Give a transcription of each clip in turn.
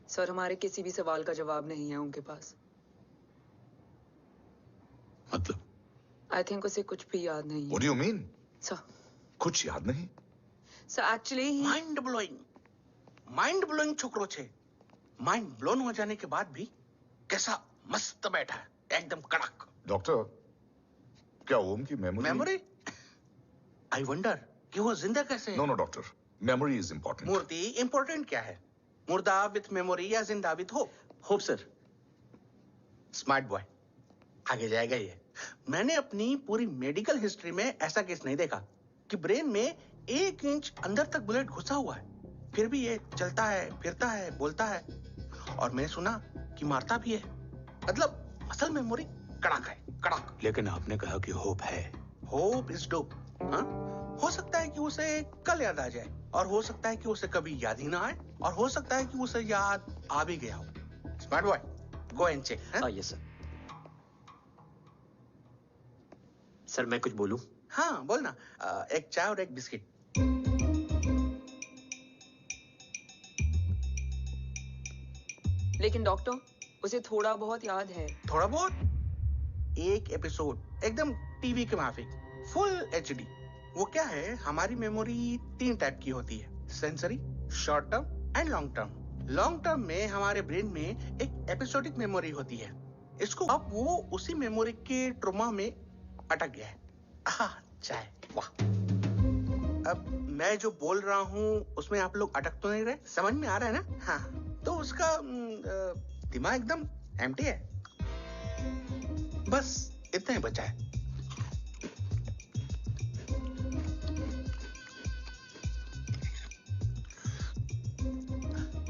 Sir, हमारे किसी भी सवाल का जवाब नहीं है उनके पास। मतलब? आई थिंक उसे कुछ भी याद नहीं है। What do you mean? Sir, कुछ याद नहीं? सर एक्चुअली माइंड ब्लोइंग छोकरो छे। माइंड ब्लोन हो जाने के बाद भी कैसा मस्त बैठा है, एकदम कड़क। डॉक्टर, क्या ओम की मेमोरी? आई वंडर कि वो जिंदा कैसे है? No doctor, memory is important. मूर्ति इंपॉर्टेंट क्या है? मुर्दा विथ मेमोरी या जिंदा with hope? Hope sir. Smart boy, आगे जाएगा ये। मैंने अपनी पूरी मेडिकल हिस्ट्री में ऐसा केस नहीं देखा कि ब्रेन में 1 इंच अंदर तक बुलेट घुसा हुआ है, फिर भी ये चलता है, फिरता है, बोलता है, और मैंने सुना कि मारता भी है। मतलब असल मेमोरी कड़क है, कड़क। लेकिन आपने कहा कि होप है। Hope is dope. हो सकता है कि उसे कल याद आ जाए, और हो सकता है कि उसे कभी याद ही ना आए, और हो सकता है कि उसे याद आ भी गया हो। Smart boy, go and check. Yes sir. Sir मैं कुछ बोलूं? हाँ बोलना। एक चाय और एक बिस्किट। लेकिन डॉक्टर, उसे थोड़ा बहुत याद है। थोड़ा बहुत? एक एपिसोड एकदम टीवी के माफिक, फुल एचडी। वो क्या है, हमारी मेमोरी 3 टाइप की होती है, sensory, short term and long term. Long term में हमारे ब्रेन में एक एपिसोडिक मेमोरी होती है। इसको अब वो उसी मेमोरी के ट्रोमा में अटक गया है। चाय, वाह। अब मैं जो बोल रहा हूँ उसमें आप लोग अटक तो नहीं रहे? समझ में आ रहा है ना? हाँ, तो उसका दिमाग एकदम एम्प्टी है। बस इतना ही बचा है।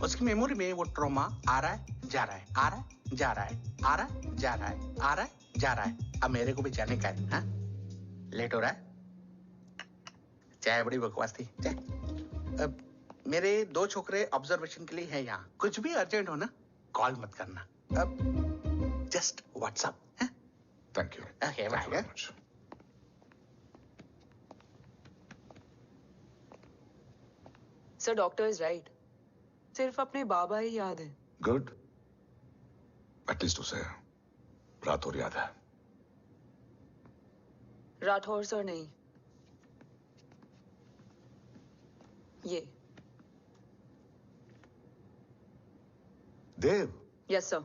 उसकी मेमोरी में वो ट्रॉमा आ रहा है, जा रहा है, आ रहा है, जा रहा है, आ रहा है, जा रहा है, आ रहा है, जा रहा है। अब मेरे को भी जाने का है। हाँ? लेट हो रहा है? चाय बड़ी बकवास थी। अब मेरे 2 छोकरे ऑब्जर्वेशन के लिए हैं यहाँ। कुछ भी अर्जेंट हो ना, कॉल मत करना। अब just WhatsApp. Thank you. Okay, bye. Sir, doctor is right. सिर्फ अपने बाबा ही याद है। गुड, एटलीस्ट उसे राठौर याद है। राठौर सर नहीं, ये देव। Yes sir.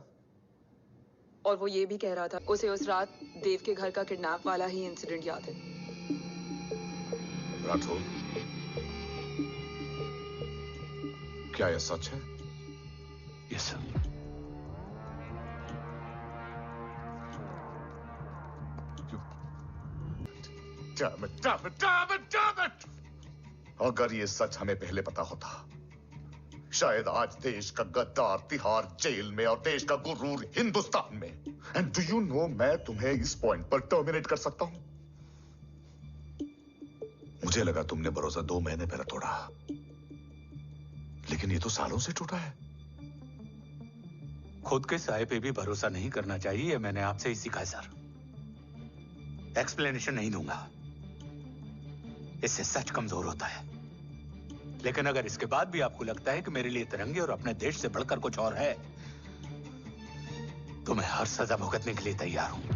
और वो ये भी कह रहा था उसे उस रात देव के घर का किडनैप वाला ही इंसिडेंट याद है। राठौर, क्या यह सच है? Yes sir. Damn it! अगर ये सच हमें पहले पता होता, शायद आज देश का गद्दार तिहाड़ जेल में और देश का गुरूर हिंदुस्तान में। एंड डू यू नो, मैं तुम्हें इस पॉइंट पर टर्मिनेट कर सकता हूं। मुझे लगा तुमने भरोसा 2 महीने पहले तोड़ा, लेकिन ये तो सालों से टूटा है। खुद के साये पे भी भरोसा नहीं करना चाहिए, मैंने आपसे ही सीखा है सर। एक्सप्लेनेशन नहीं दूंगा, इससे सच कमजोर होता है। लेकिन अगर इसके बाद भी आपको लगता है कि मेरे लिए तिरंगे और अपने देश से बढ़कर कुछ और है, तो मैं हर सजा भुगतने के लिए तैयार हूं।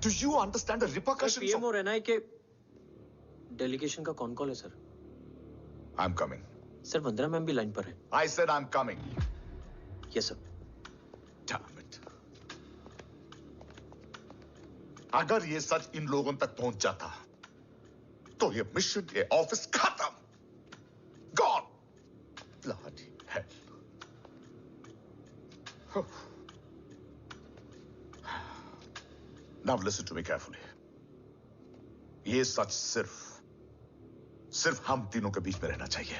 Do you understand the repercussions? PM और एनआई के डेलीगेशन का कौन कॉल है sir? I'm coming. Sir Vandana ma'am भी लाइन पर है। I said I'm coming. Yes sir. Damn it. अगर ये सच इन लोगों तक पहुंच जाता, तो ये मिशन, ये ऑफिस खत्म। Gone. Bloody hell. Now listen to me carefully. ये सच सिर्फ हम तीनों के बीच में रहना चाहिए।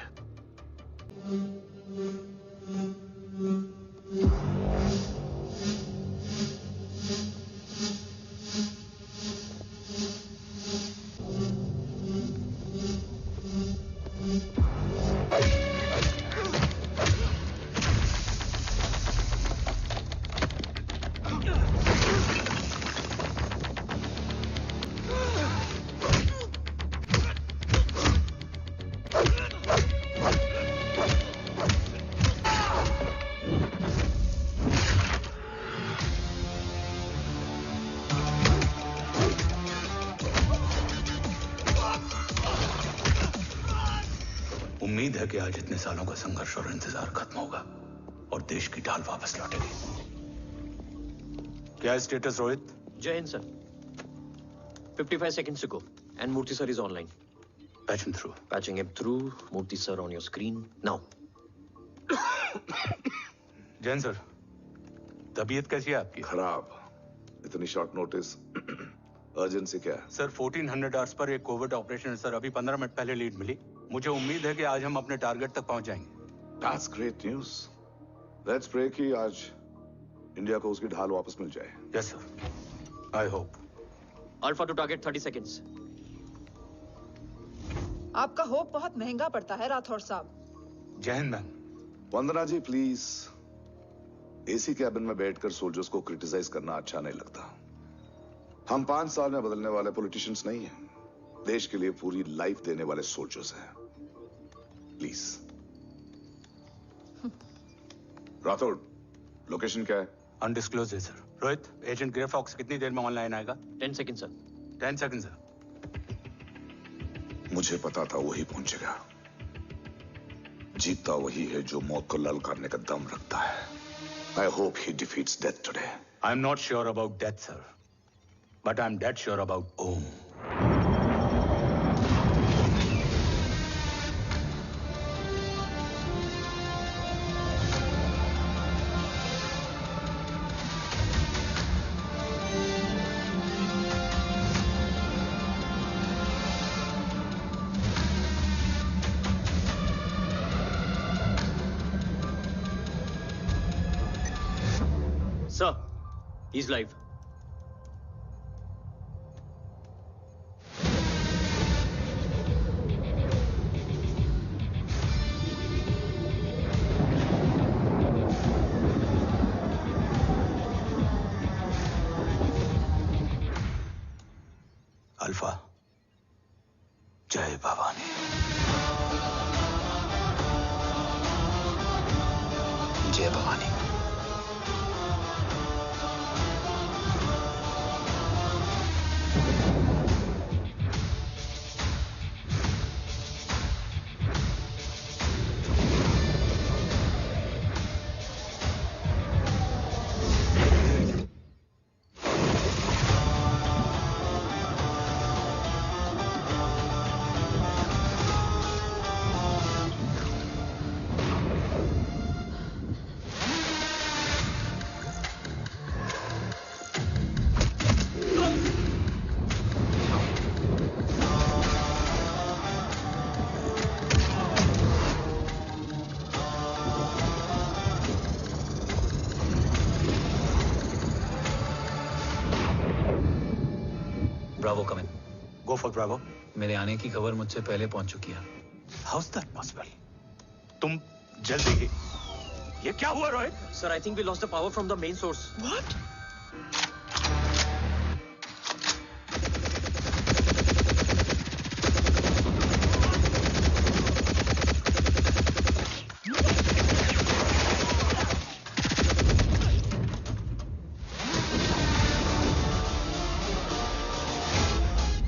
है कि आज इतने सालों का संघर्ष और इंतजार खत्म होगा और देश की ढाल वापस लौटेगी। क्या है status Rohit? Jai Hind, sir. 55 seconds to go. And Murthy sir is online. Patch him through. Patching him through. Murthy sir on your screen. Now. Jain sir, तबीयत कैसी है आपकी? खराब। इतनी शॉर्ट नोटिस। अर्जेंसी क्या है? सर 1400 आवर्स पर एक Covid operation है सर। अभी 15 मिनट पहले लीड मिली। मुझे उम्मीद है कि आज हम अपने टारगेट तक पहुंच जाएंगे। That's great news. Let's pray कि आज इंडिया को उसकी ढाल वापस मिल जाए। Yes sir. I hope. Alpha to target 30 seconds. आपका होप बहुत महंगा पड़ता है राठौर साहब। Jai Hind ma'am. Vandana ji please, AC cabin में बैठकर सोल्जर्स को क्रिटिसाइज करना अच्छा नहीं लगता। हम 5 साल में बदलने वाले पॉलिटिशियंस नहीं हैं, देश के लिए पूरी लाइफ देने वाले सोल्जर्स हैं। प्लीज। राठौड़, लोकेशन क्या है? अनडिस्क्लोज है sir. Rohit, agent Grey Fox कितनी देर में ऑनलाइन आएगा? 10 seconds, sir. 10 second sir. मुझे पता था वही पहुंचेगा। जीतता वही है जो मौत को ललकारने का दम रखता है। I hope he defeats death today. I'm not sure about death, sir. But I'm dead sure about Om. Sir, he's live. Alpha, जय भवानी। जय Bhavani. Bravo come in. Go for Bravo. मेरे आने की खबर मुझसे पहले पहुंच चुकी है। How is that possible? तुम जल्दी ही। ये क्या हुआ Rohit? Sir, I think we lost the power from the main source. What?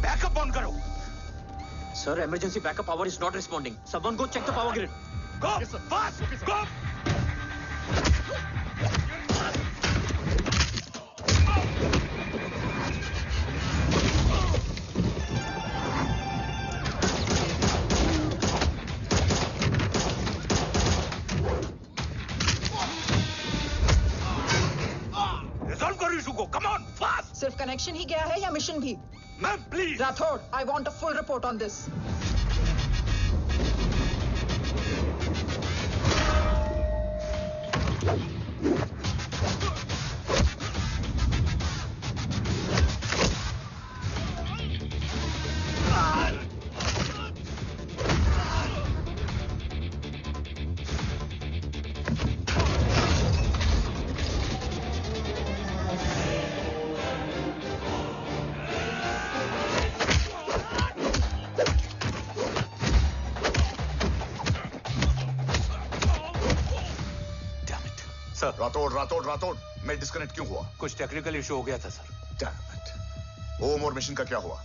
Backup on करो। Sir, emergency backup power is not responding. Someone go check the power grid. Go! Fast! Go! Resolve करो issue को। Come on, fast! सिर्फ connection ही गया है या mission भी? Ma'am please. Rathore, I want a full report on this. Sir, Rathore, मैं disconnect क्यों हुआ? कुछ टेक्निकल इशू हो गया था सर। Damn it. ओम और मिशन का क्या हुआ?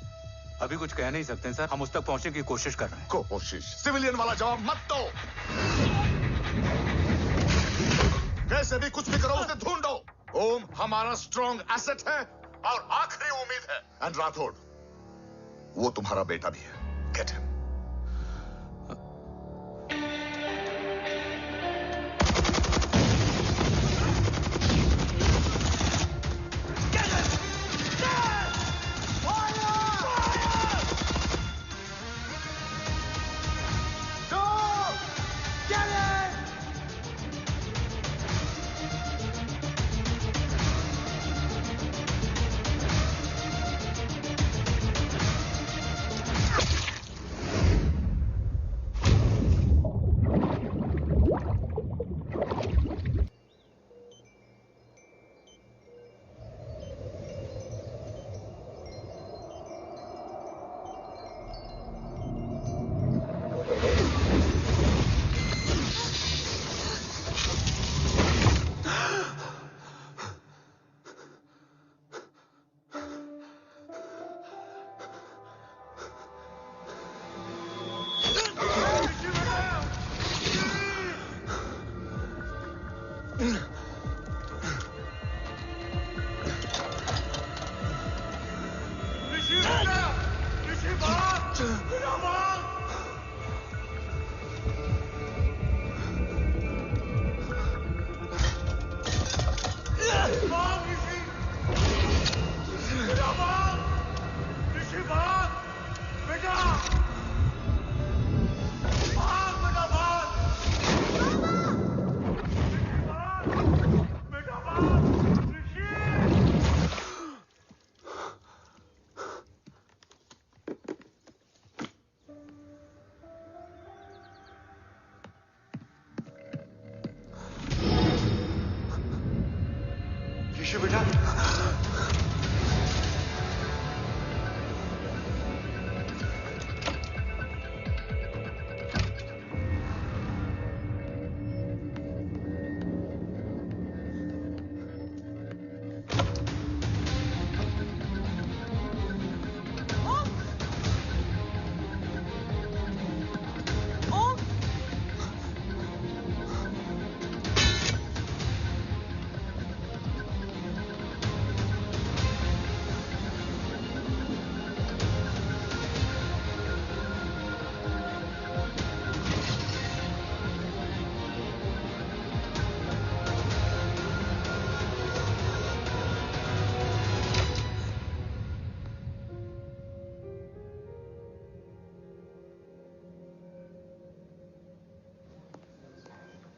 अभी कुछ कह नहीं सकते सर, हम उस तक पहुंचने की कोशिश कर रहे हैं। कोशिश? सिविलियन वाला जवाब मत दो। कैसे भी कुछ भी करो, उसे ढूंढो। ओम हमारा स्ट्रॉन्ग एसेट है और आखिरी उम्मीद है। एंड राठौड़, वो तुम्हारा बेटा भी है। Get him.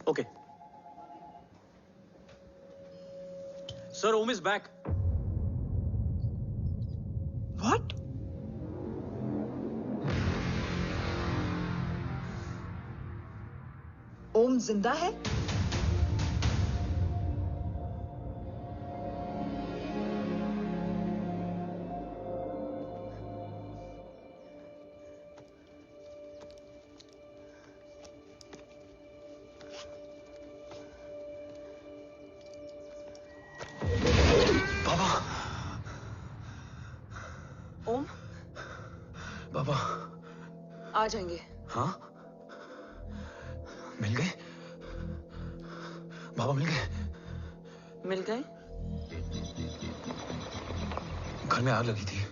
Okay. Sir, Om is back. What? ओम जिंदा है? ओम बाबा आ जाएंगे। हाँ, मिल गए बाबा, मिल गए। मिल गए? घर में आग लगी थी,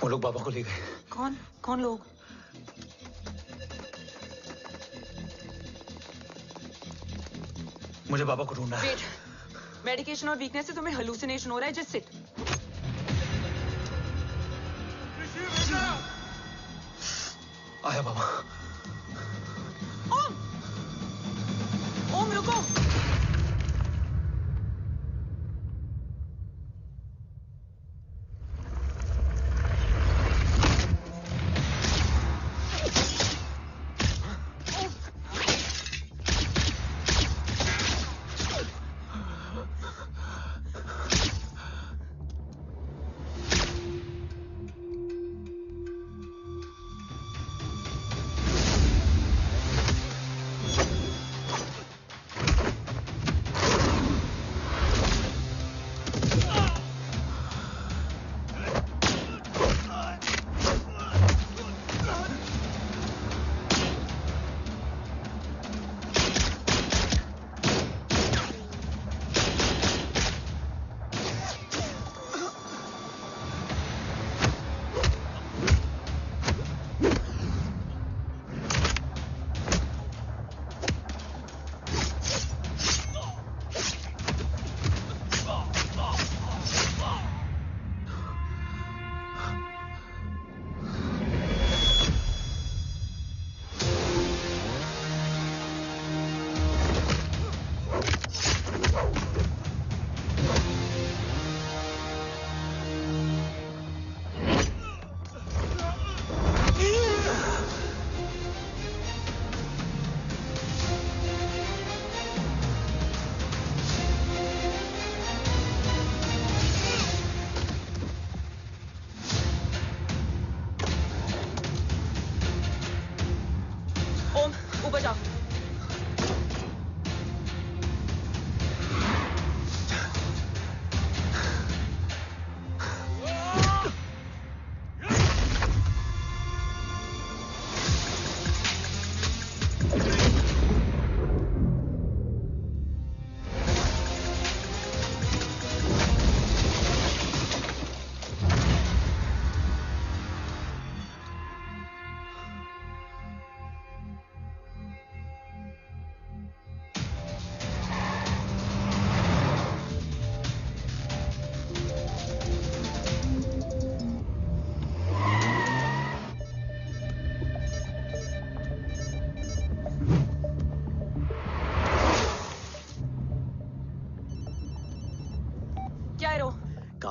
वो लोग बाबा को ले गए। कौन कौन लोग? मुझे बाबा को ढूंढना है। वेट, मेडिकेशन और वीकनेस से तुम्हें हेलुसिनेशन हो रहा है। Just sit. आया बाबा। ओम, ओम रुको।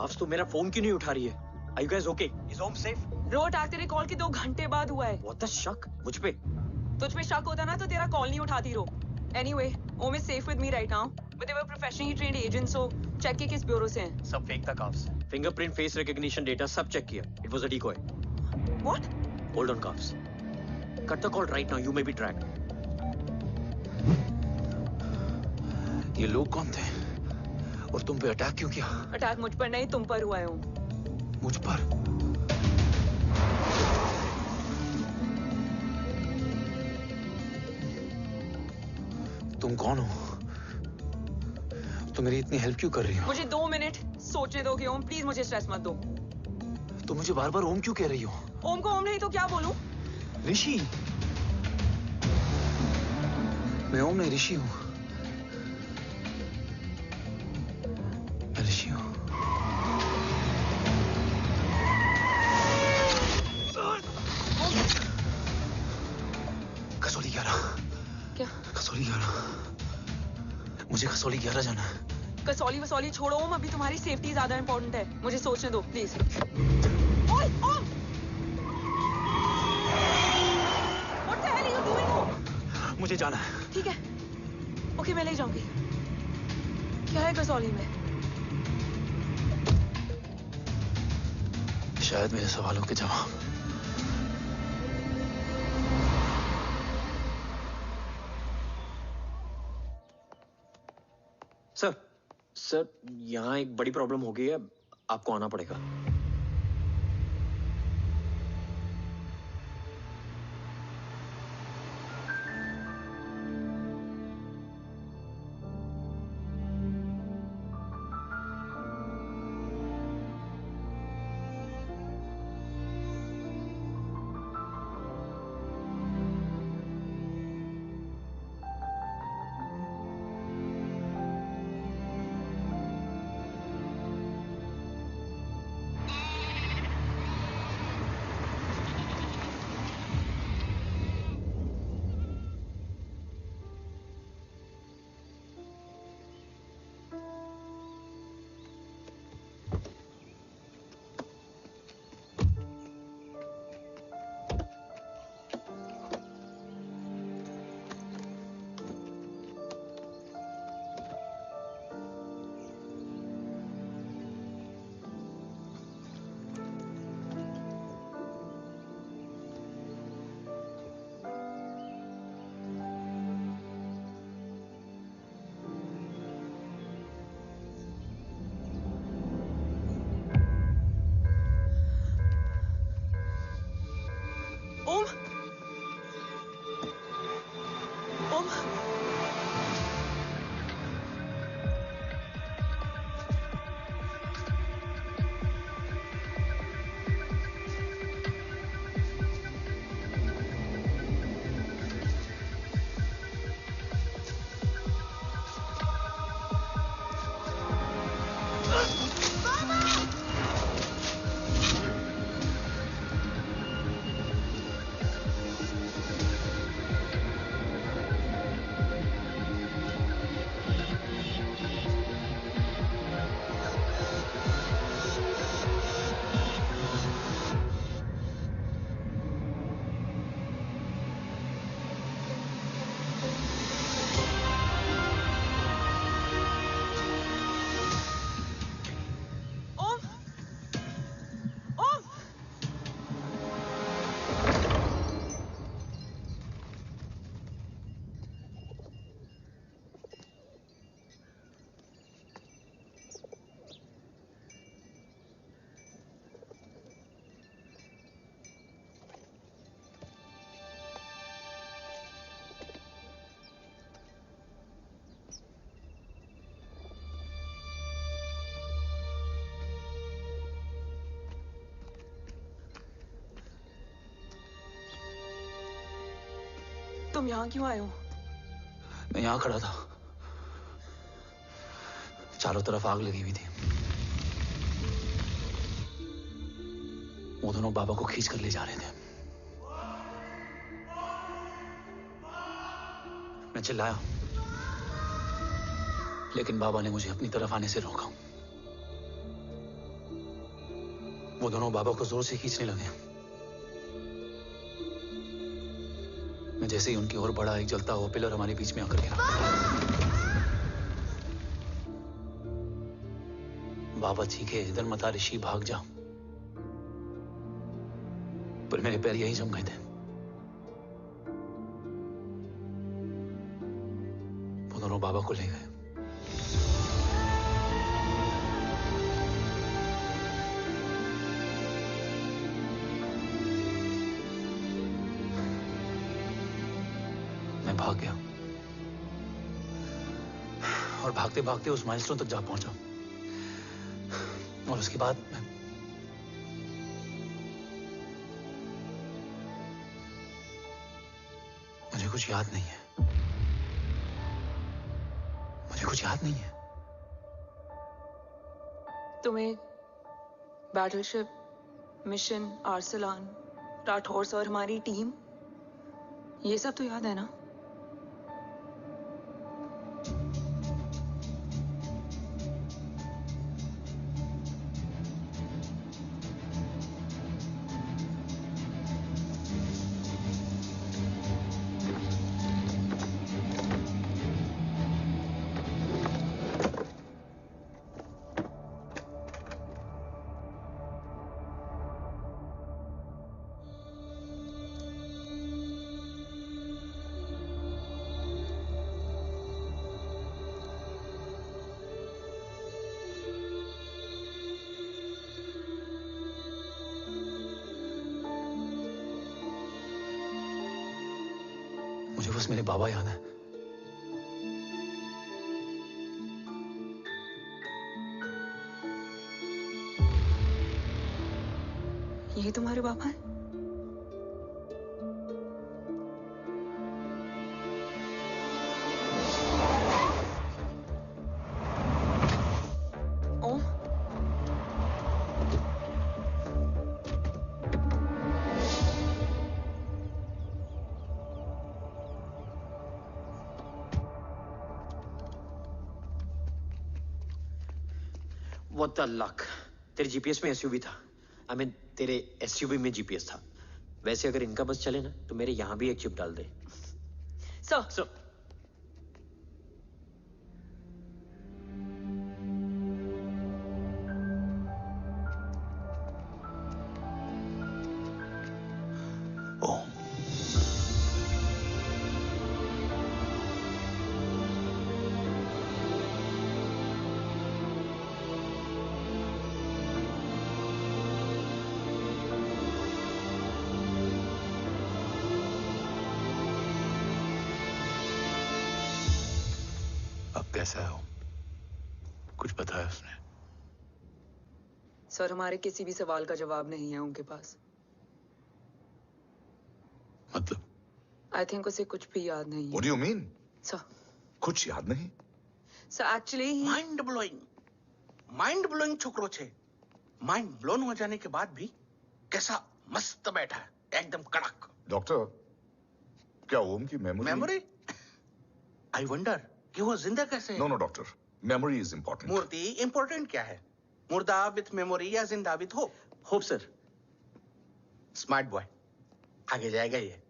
काफ्स तो मेरा फोन क्यों नहीं उठा रही है? Are you guys okay? Is Om safe? Bro attack तेरे कॉल के 2 घंटे बाद हुआ है। What the शक? मुझ पे? तुझ पे शक होता ना तो तेरा कॉल नहीं उठाती रो। Anyway, Om is safe with me right now. But they were professionally trained agents, so check के किस ब्यूरो से हैं। सब फेक था carbs. Fingerprint, face recognition data सब चेक किया। It was a decoy. What? Hold on carbs. Cut the call right now. You may be tracked. ये लोग कौन थे? और तुम पे अटैक क्यों किया? अटैक मुझ पर नहीं तुम पर हुआ है ओम। मुझ पर? तुम कौन हो? तुम मेरी इतनी हेल्प क्यों कर रही हो? मुझे 2 मिनट सोचने दोगे ओम? प्लीज मुझे स्ट्रेस मत दो। तुम मुझे बार बार ओम क्यों कह रही हो? ओम को ओम नहीं तो क्या बोलूं? ऋषि। मैं ओम नहीं, ऋषि हूं। मैं ऋषि हूं। कसौली 11। क्या? कसौली 11। मुझे कसौली 11 जाना है। कसौली वसौली छोड़ो ओम, अभी तुम्हारी सेफ्टी ज्यादा इंपॉर्टेंट है। मुझे सोचने दो प्लीज। ओए ओम! What the hell are you doing ओम? मुझे जाना है। ठीक है। ओके मैं ले जाऊंगी। क्या है कसौली में? शायद मेरे सवालों के जवाब। सर, यहाँ एक बड़ी प्रॉब्लम हो गई है। आपको आना पड़ेगा। ओम! ओम! तुम यहाँ क्यों आए हो? मैं यहाँ खड़ा था। चारों तरफ आग लगी हुई थी। वो दोनों बाबा को खींच कर ले जा रहे थे। मैं चिल्लाया, लेकिन बाबा ने मुझे अपनी तरफ आने से रोका। वो दोनों बाबा को जोर से खींचने लगे। मैं जैसे ही उनकी ओर बढ़ा, एक जलता हुआ पिलर हमारे बीच में आकर गिरा। बाबा चीखे, इधर मत आ ऋषि, भाग जा। पर मेरे पैर यहीं जम गए थे। वो दोनों बाबा को ले गए। मैं भाग गया और भागते भागते उस माइलस्टोन तक जा पहुंचा। और उसके बाद मुझे कुछ याद नहीं है। मुझे कुछ याद नहीं है। तुम्हें बैटलशिप, मिशन, आर्सलान, राठौर और हमारी टीम, ये सब तो याद है ना? मुझे बस मेरे बाबा याद है। ये तुम्हारे बाबा हैं? ओम, What the luck? तेरे जीपीएस में एसयूवी था। I mean, तेरे एसयूवी में जीपीएस था। वैसे अगर इनका बस चले ना, तो मेरे यहां भी एक चिप डाल दे। सर। ओम, अब कैसा है ओम? कुछ बताया उसने? सर, हमारे किसी भी सवाल का जवाब नहीं है उनके पास। मतलब? आई थिंक उसे कुछ भी याद नहीं है। What do you mean? Sir, कुछ याद नहीं? सर एक्चुअली माइंड ब्लोइंग छोकरो छे। माइंड ब्लोन हो जाने के बाद भी कैसा मस्त बैठा है, एकदम कड़क। डॉक्टर, क्या ओम की मेमोरी? आई वंडर कि वो जिंदा कैसे है? No doctor, memory is important. मूर्ति इंपॉर्टेंट क्या है? मुर्दा विथ मेमोरी या जिंदा with hope? Hope sir. Smart boy, आगे जाएगा ये।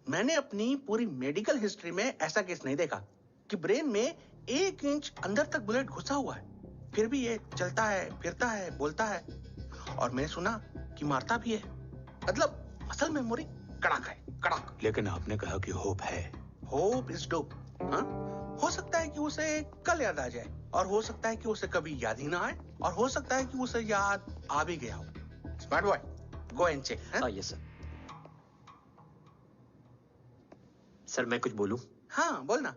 मैंने अपनी पूरी मेडिकल हिस्ट्री में ऐसा केस नहीं देखा कि ब्रेन में 1 इंच अंदर तक बुलेट घुसा हुआ है, फिर भी ये चलता है, फिरता है, बोलता है, और मैंने सुना कि मारता भी है। मतलब असल मेमोरी कड़क है, कड़क। लेकिन आपने कहा कि होप है। Hope is dope. हाँ, हो सकता है कि उसे कल याद आ जाए, और हो सकता है कि उसे कभी याद ही ना आए, और हो सकता है कि उसे याद आ भी गया हो। Smart boy, go and check. Yes sir. Sir, मैं कुछ बोलूं? हाँ, बोलना।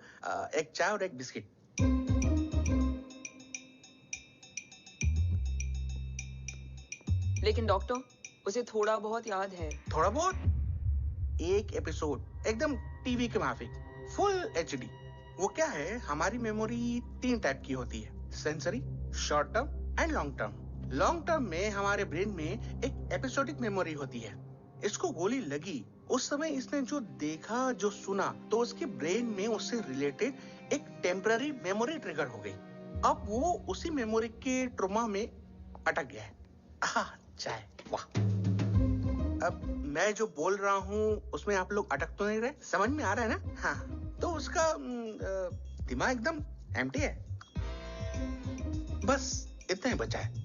एक चाय और एक बिस्किट। लेकिन डॉक्टर, उसे थोड़ा बहुत याद है। थोड़ा बहुत? एक एपिसोड एकदम टीवी के माफिक, फुल एचडी। वो क्या है, हमारी मेमोरी 3 टाइप की होती है, sensory, short term and long term. Long term में हमारे ब्रेन में एक एपिसोडिक मेमोरी होती है। इसको गोली लगी, उस समय इसने जो देखा, जो सुना, तो उसके ब्रेन में उससे रिलेटेड एक टेम्पररी मेमोरी ट्रिगर हो गई। अब वो उसी मेमोरी के ट्रॉमा में अटक गया है। चाय, वाह। अब मैं जो बोल रहा हूँ उसमें आप लोग अटक तो नहीं रहे? समझ में आ रहा है ना? हाँ, तो उसका दिमाग एकदम एम्प्टी है। बस इतना ही बचा है।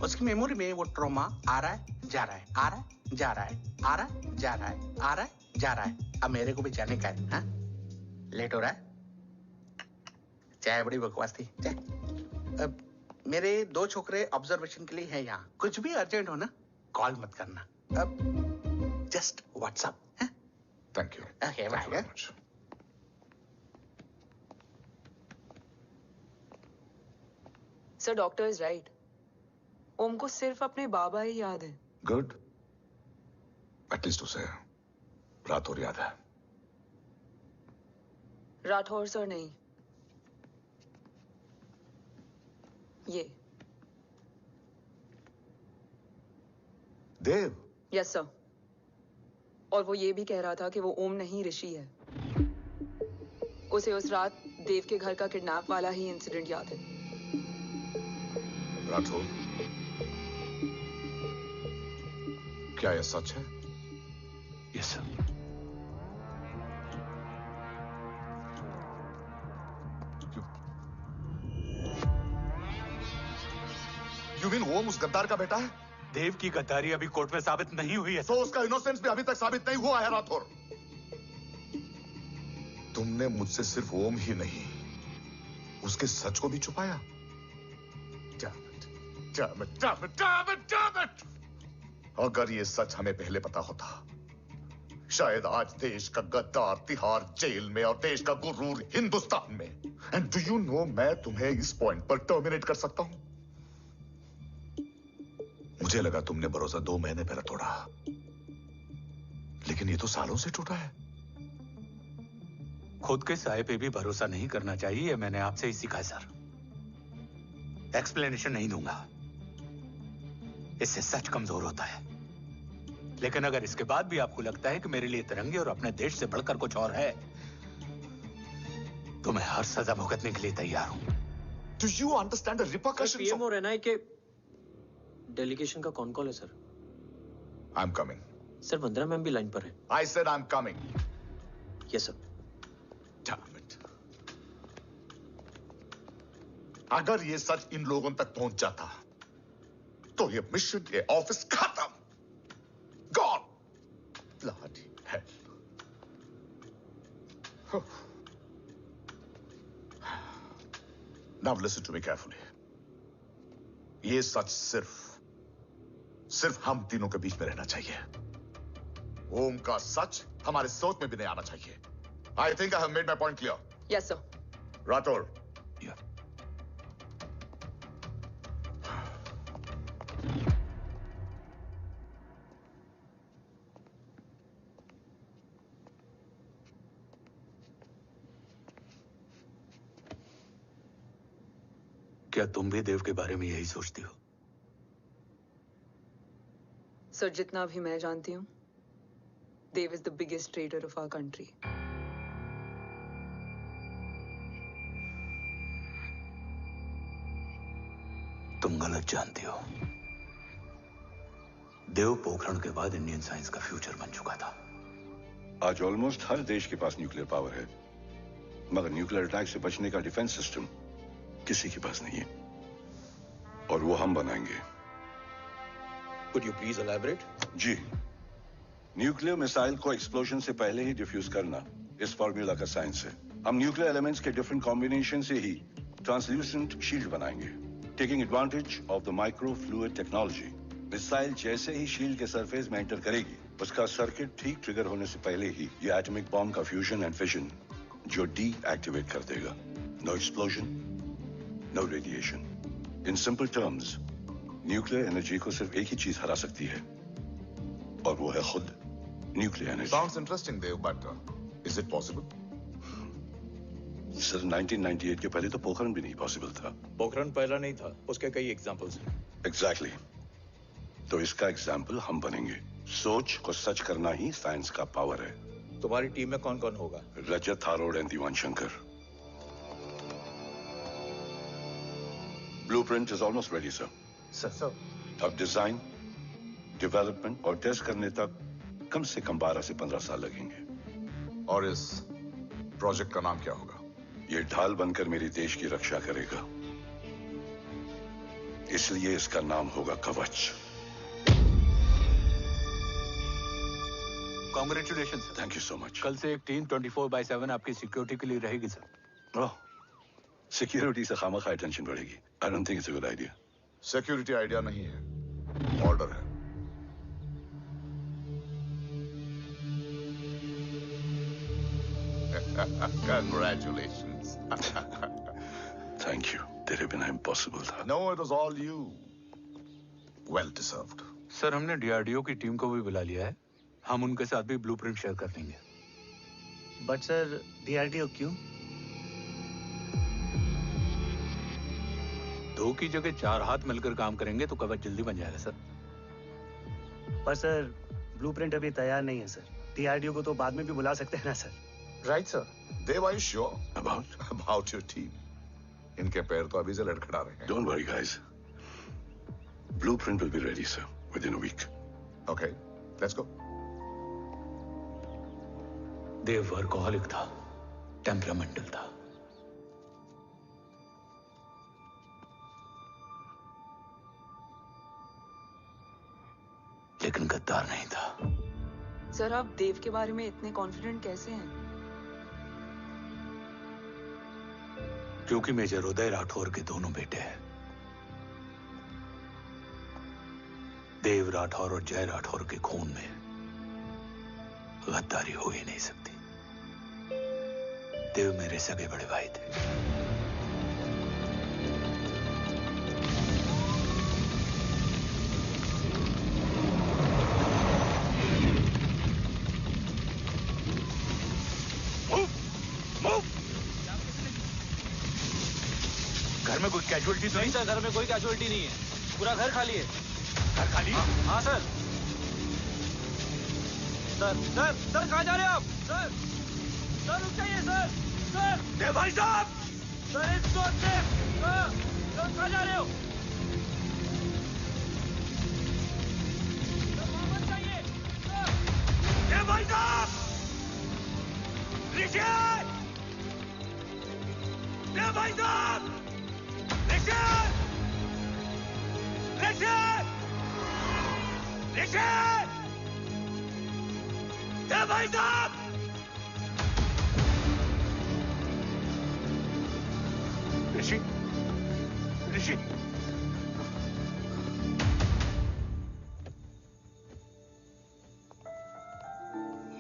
उसकी मेमोरी में वो ट्रॉमा आ रहा है, जा रहा है, आ रहा है, जा रहा है, आ रहा है, जा रहा है, आ रहा है, जा रहा है। अब मेरे को भी जाने का है, हाँ? लेट हो रहा है? चाय बड़ी बकवास थी। चाय। अब मेरे 2 छोकरे ऑब्जर्वेशन के लिए हैं यहाँ। कुछ भी अर्जेंट हो ना, कॉल मत करना। अब जस्ट व्हाट्सएप, हैं? Thank you. Okay, bye. Sir, doctor is right. Om को सिर्फ अपने बाबा ही याद है। गुड। एटलीस्ट उसे राठौर याद है। राठौर सर नहीं, ये देव। Yes sir. और वो ये भी कह रहा था कि वो ओम नहीं, ऋषि है। उसे उस रात देव के घर का किडनैप वाला ही इंसिडेंट याद है। राठौर, क्या यह सच है? Yes sir. यू मीन ओम उस गद्दार का बेटा है? देव की गद्दारी अभी कोर्ट में साबित नहीं हुई है। तो उसका इनोसेंस भी अभी तक साबित नहीं हुआ है राठौर। तुमने मुझसे सिर्फ ओम ही नहीं, उसके सच को भी छुपाया। Damn it! अगर ये सच हमें पहले पता होता, शायद आज देश का गद्दार तिहाड़ जेल में और देश का गुरूर हिंदुस्तान में। एंड डू यू नो, मैं तुम्हें इस पॉइंट पर टर्मिनेट कर सकता हूं। मुझे लगा तुमने भरोसा 2 महीने पहले तोड़ा, लेकिन ये तो सालों से टूटा है। खुद के साए पे भी भरोसा नहीं करना चाहिए, मैंने आपसे ही सीखा सर। एक्सप्लेनेशन नहीं दूंगा, इससे सच कमजोर होता है। लेकिन अगर इसके बाद भी आपको लगता है कि मेरे लिए तिरंगे और अपने देश से बढ़कर कुछ और है, तो मैं हर सजा भुगतने के लिए तैयार हूं। Do you understand the repercussions PM of... और एनआई के डेलीगेशन का कौन कॉल है sir? I'm coming. Sir, Vandana ma'am भी लाइन पर है। I said I'm coming. Yes sir. Damn it. अगर ये सच इन लोगों तक पहुंच जाता, तो ये मिशन, ये ऑफिस खत्म। Gone. Bloody hell. Now listen to me carefully. ये सच सिर्फ हम तीनों के बीच में रहना चाहिए। ओम का सच हमारे सोच में भी नहीं आना चाहिए। I think I have made my point clear. Yes sir. Rathore, क्या तुम भी देव के बारे में यही सोचती हो? सर, जितना भी मैं जानती हूँ, Dev is the biggest trader of our country. तुम गलत जानती हो। देव पोखरण के बाद इंडियन साइंस का फ्यूचर बन चुका था। आज ऑलमोस्ट हर देश के पास न्यूक्लियर पावर है, मगर न्यूक्लियर अटैक से बचने का डिफेंस सिस्टम किसी के पास नहीं है, और वो हम बनाएंगे। Could you please elaborate? जी, न्यूक्लियर मिसाइल को एक्सप्लोजन से पहले ही डिफ्यूज करना इस फॉर्मूला का साइंस है। हम न्यूक्लियर एलिमेंट्स के डिफरेंट कॉम्बिनेशन से ही ट्रांसल्यूसेंट शील्ड बनाएंगे, taking advantage of the micro fluid technology. Missile जैसे ही शील्ड के सरफेस में एंटर करेगी, उसका सर्किट ठीक ट्रिगर होने से पहले ही ये एटॉमिक बॉम्ब का फ्यूजन एंड फिशन जो डीएक्टिवेट कर देगा। No explosion, no radiation. In simple terms, nuclear energy को सिर्फ एक ही चीज हरा सकती है, और वो है खुद nuclear energy. Sounds interesting, Dev, but is it possible? Sir, 1998 के पहले तो पोखरण भी नहीं पॉसिबल था। पोखरण पहला नहीं था, उसके कई एग्जांपल्स हैं। एग्जैक्टली। तो इसका एग्जाम्पल हम बनेंगे। सोच को सच करना ही साइंस का पावर है। तुम्हारी टीम में कौन कौन होगा? Rajat, Tharod and Diwan Shankar. Blueprint is almost ready, sir. Sir. अब डिजाइन, डेवलपमेंट और टेस्ट करने तक कम से कम 12 से 15 साल लगेंगे. और इस प्रोजेक्ट का नाम क्या होगा? ये ढाल बनकर मेरे देश की रक्षा करेगा, इसलिए इसका नाम होगा कवच. Congratulation sir. Thank you so much. कल से एक टीम 24/7 आपकी सिक्योरिटी के लिए रहेगी सर. ओह, सिक्योरिटी से खामखा टेंशन बढ़ेगी. I don't think it's a good idea. Security idea नहीं है, ऑर्डर है. Congratulations. Thank you. तेरे बिना इम्पॉसिबल था. No, it was all you. Well deserved. Sir हमने डीआरडीओ की टीम को भी बुला लिया है. हम उनके साथ भी ब्लूप्रिंट शेयर कर लेंगे. बट सर डीआरडीओ क्यों? 2 की जगह 4 हाथ मिलकर काम करेंगे तो कवच जल्दी बन जाएगा सर. पर सर ब्लूप्रिंट अभी तैयार नहीं है सर. डीआरडीओ को तो बाद में भी बुला सकते हैं ना sir. Right, sir. Dev, are you sure about your team? इनके पैर तो अभी से लड़खड़ा रहे हैं. Don't worry, guys. Blueprint will be ready, sir, within a week. Okay, let's go. Dev workaholic था, टेम्परामेंटल था. लेकिन गद्दार नहीं था. सर आप देव के बारे में इतने कॉन्फिडेंट कैसे हैं? क्योंकि मेजर उदय राठौर के दोनों बेटे हैं. देव राठौर और जय राठौर के खून में गद्दारी हो ही नहीं सकती. देव मेरे सगे बड़े भाई थे. घर में कोई कैजुअलिटी तो नहीं? सर घर में कोई कैजुअलिटी नहीं है. पूरा घर खाली है. घर खाली? हाँ सर. सर कहाँ जा रहे हैं आप? सर रुक जाइए सर. देव भाई साहब. Sir it's not safe. Sir कहाँ जा रहे हो? सर वापस जाइए. देव भाई साहब. ऋषि. देव भाई साहब. ऋषि. देव भाई साहब. ऋषि.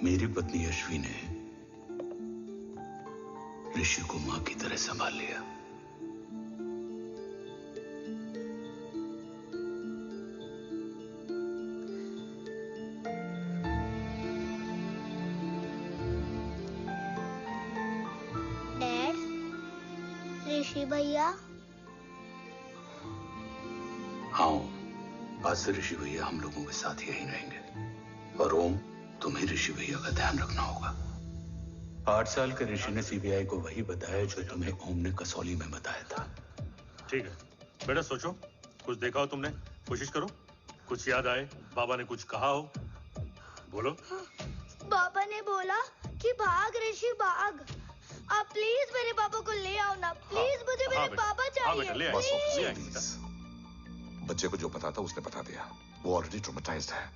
मेरी पत्नी अश्वी ने ऋषि को मां की तरह संभाल लिया. ऋषि भैया. हाँ, आज से ऋषि भैया हम लोगों के साथ यहीं रहेंगे. और ओम, तुम्हें ऋषि भैया का ध्यान रखना होगा. 8 साल के ऋषि ने सीबीआई को वही बताया जो तुम्हें ओम ने कसौली में बताया था. ठीक है बेटा, सोचो. कुछ देखा हो तुमने? कोशिश करो. कुछ याद आए? बाबा ने कुछ कहा हो? बोलो. बाबा ने बोला कि भाग ऋषि भाग. आप प्लीज मेरे पापा को ले आओ ना. प्लीज मुझे मेरे पापा चाहिए. प्लीज. बच्चे को जो पता था उसने बता दिया. वो ऑलरेडी ट्रॉमेटाइज्ड है.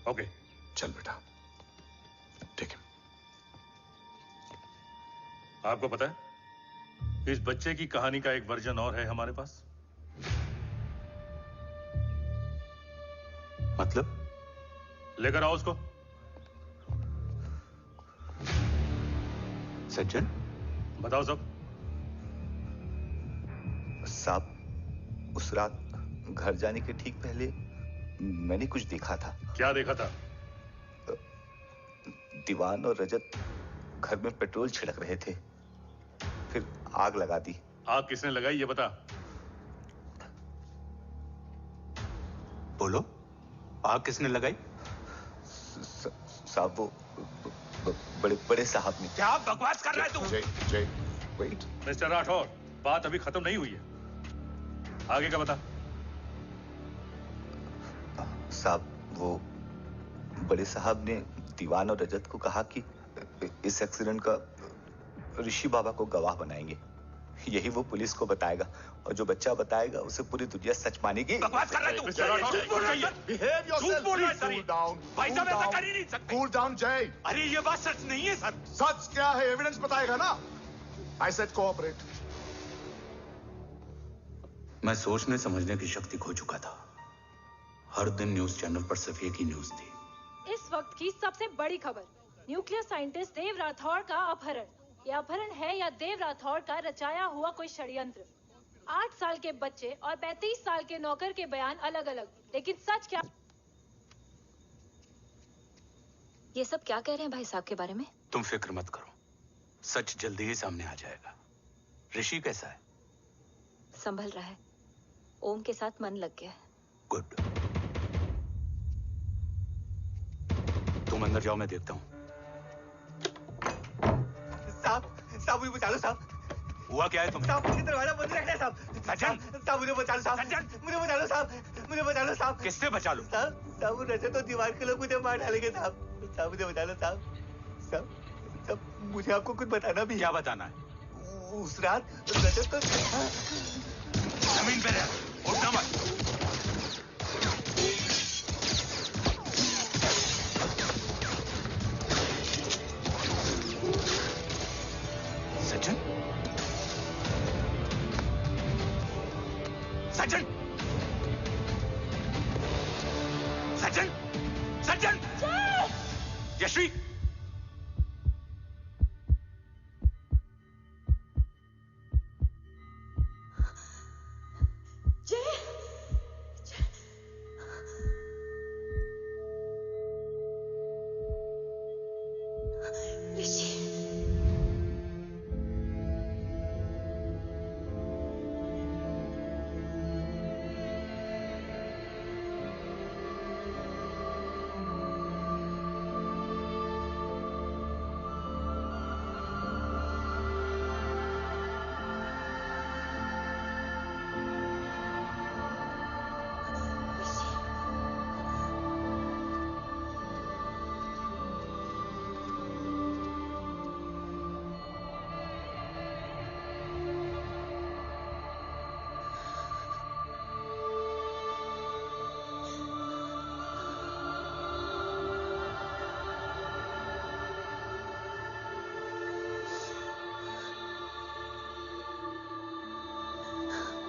ओके चल बेटा. ठीक है. आपको पता है इस बच्चे की कहानी का एक वर्जन और है हमारे पास. मतलब? लेकर आओ उसको. सज्जन बताओ सब. साहब उस रात घर जाने के ठीक पहले मैंने कुछ देखा था. क्या देखा था? दीवान और रजत घर में पेट्रोल छिड़क रहे थे, फिर आग लगा दी. आग किसने लगाई ये बता. बोलो, आग किसने लगाई? साहब वो बड़े बड़े साहब ने। क्या बकवास कर रहा है तू? जय वेट। मिस्टर राठौर, बात अभी खत्म नहीं हुई है, आगे का बता। साहब वो बड़े साहब ने दीवान और रजत को कहा कि इस एक्सीडेंट का ऋषि बाबा को गवाह बनाएंगे। यही वो पुलिस को बताएगा और जो बच्चा बताएगा उसे पूरी दुनिया सच मानेगी। बकवास कर रहा है तू? झूठ बोल रही है। Behave yourself. झूठ बोल रहा है सर। Cool down. भाई साहब ऐसा कर ही नहीं सकते। Cool down, जय। अरे ये बात सच नहीं है सर। सच क्या है? एविडेंस बताएगा ना। I said cooperate. मैं सोचने समझने की शक्ति खो चुका था। हर दिन न्यूज चैनल पर सिर्फ एक ही न्यूज थी। इस वक्त की सबसे बड़ी खबर, न्यूक्लियर साइंटिस्ट देव राठौड़ का अपहरण। यह अपहरण है या देव राठौड़ का रचाया हुआ कोई षड्यंत्र? 8 साल के बच्चे और 35 साल के नौकर के बयान अलग अलग, लेकिन सच क्या? ये सब क्या कह रहे हैं भाई साहब के बारे में? तुम फिक्र मत करो, सच जल्दी ही सामने आ जाएगा। ऋषि कैसा है? संभल रहा है। ओम के साथ मन लग गया है। गुड। तुम अंदर जाओ, मैं देखता हूँ। साहब मुझे बचा लो साहब। हुआ क्या है तुम्हें? साहब मुझे दरवाजा बंद रखना है साहब। सज्जन, साहब मुझे बचा लो साहब। सज्जन, मुझे बचा लो साहब। मुझे बचा लो साहब। किससे बचा लो? साहब वो रजत तो दीवार के लोग मुझे मार डालेंगे साहब। साहब मुझे बचा लो साहब। साहब मुझे आपको कुछ बताना भी है। क्या बताना है? उस रात रजत तो जमीन पे रह, उठना मत। सज्जन, सज्जन, सज्जन, सज्जन, यश्वी,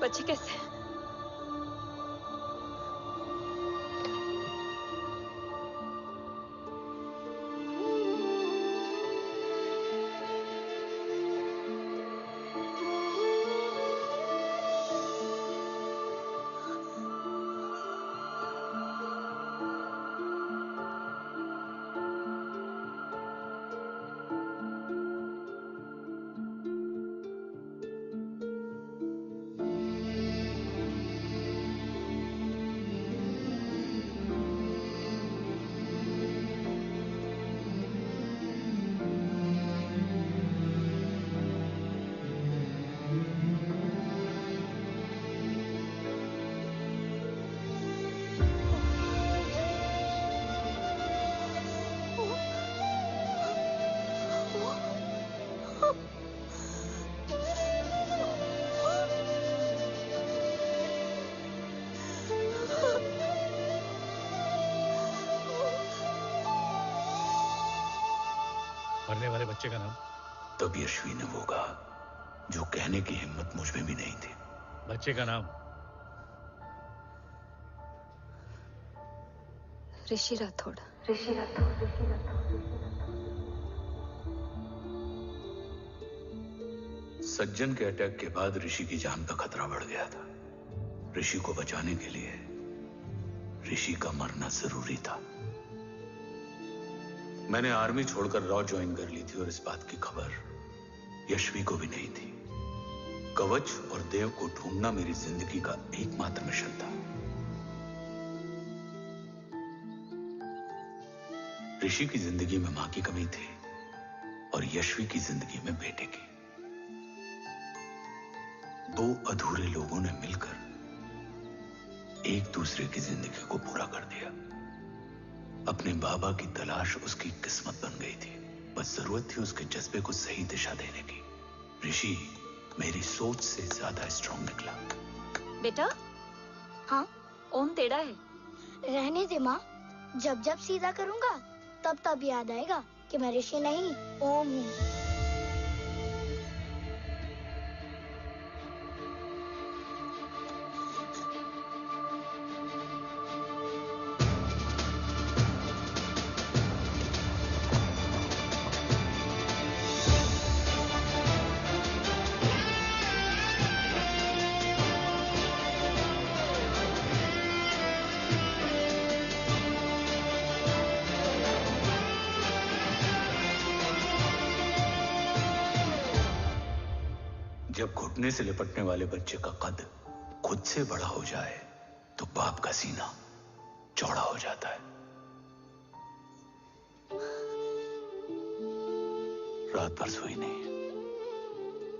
बच्चे कैसे हैं? मरने वाले बच्चे का नाम? तब यश्वी ने वो कहा जो कहने की हिम्मत मुझ में भी नहीं थी। बच्चे का नाम? ऋषि राठौड़। ऋषि राठौड़। सज्जन के अटैक के बाद ऋषि की जान का खतरा बढ़ गया था। ऋषि को बचाने के लिए ऋषि का मरना जरूरी था। मैंने आर्मी छोड़कर रॉ ज्वाइन कर ली थी और इस बात की खबर यश्वी को भी नहीं थी। कवच और देव को ढूंढना मेरी जिंदगी का एकमात्र मिशन था। ऋषि की जिंदगी में मां की कमी थी और यशवी की जिंदगी में बेटे की। दो अधूरे लोगों ने मिलकर एक दूसरे की जिंदगी को पूरा कर दिया। अपने बाबा की तलाश उसकी किस्मत बन गई थी, बस जरूरत थी उसके जज्बे को सही दिशा देने की। ऋषि मेरी सोच से ज्यादा स्ट्रांग निकला। बेटा, हाँ ओम टेढ़ा है। रहने दे माँ, जब जब सीधा करूँगा तब तब याद आएगा कि मैं ऋषि नहीं ओम हूँ। जब घुटने से लिपटने वाले बच्चे का कद खुद से बड़ा हो जाए तो बाप का सीना चौड़ा हो जाता है। रात भर सोई नहीं,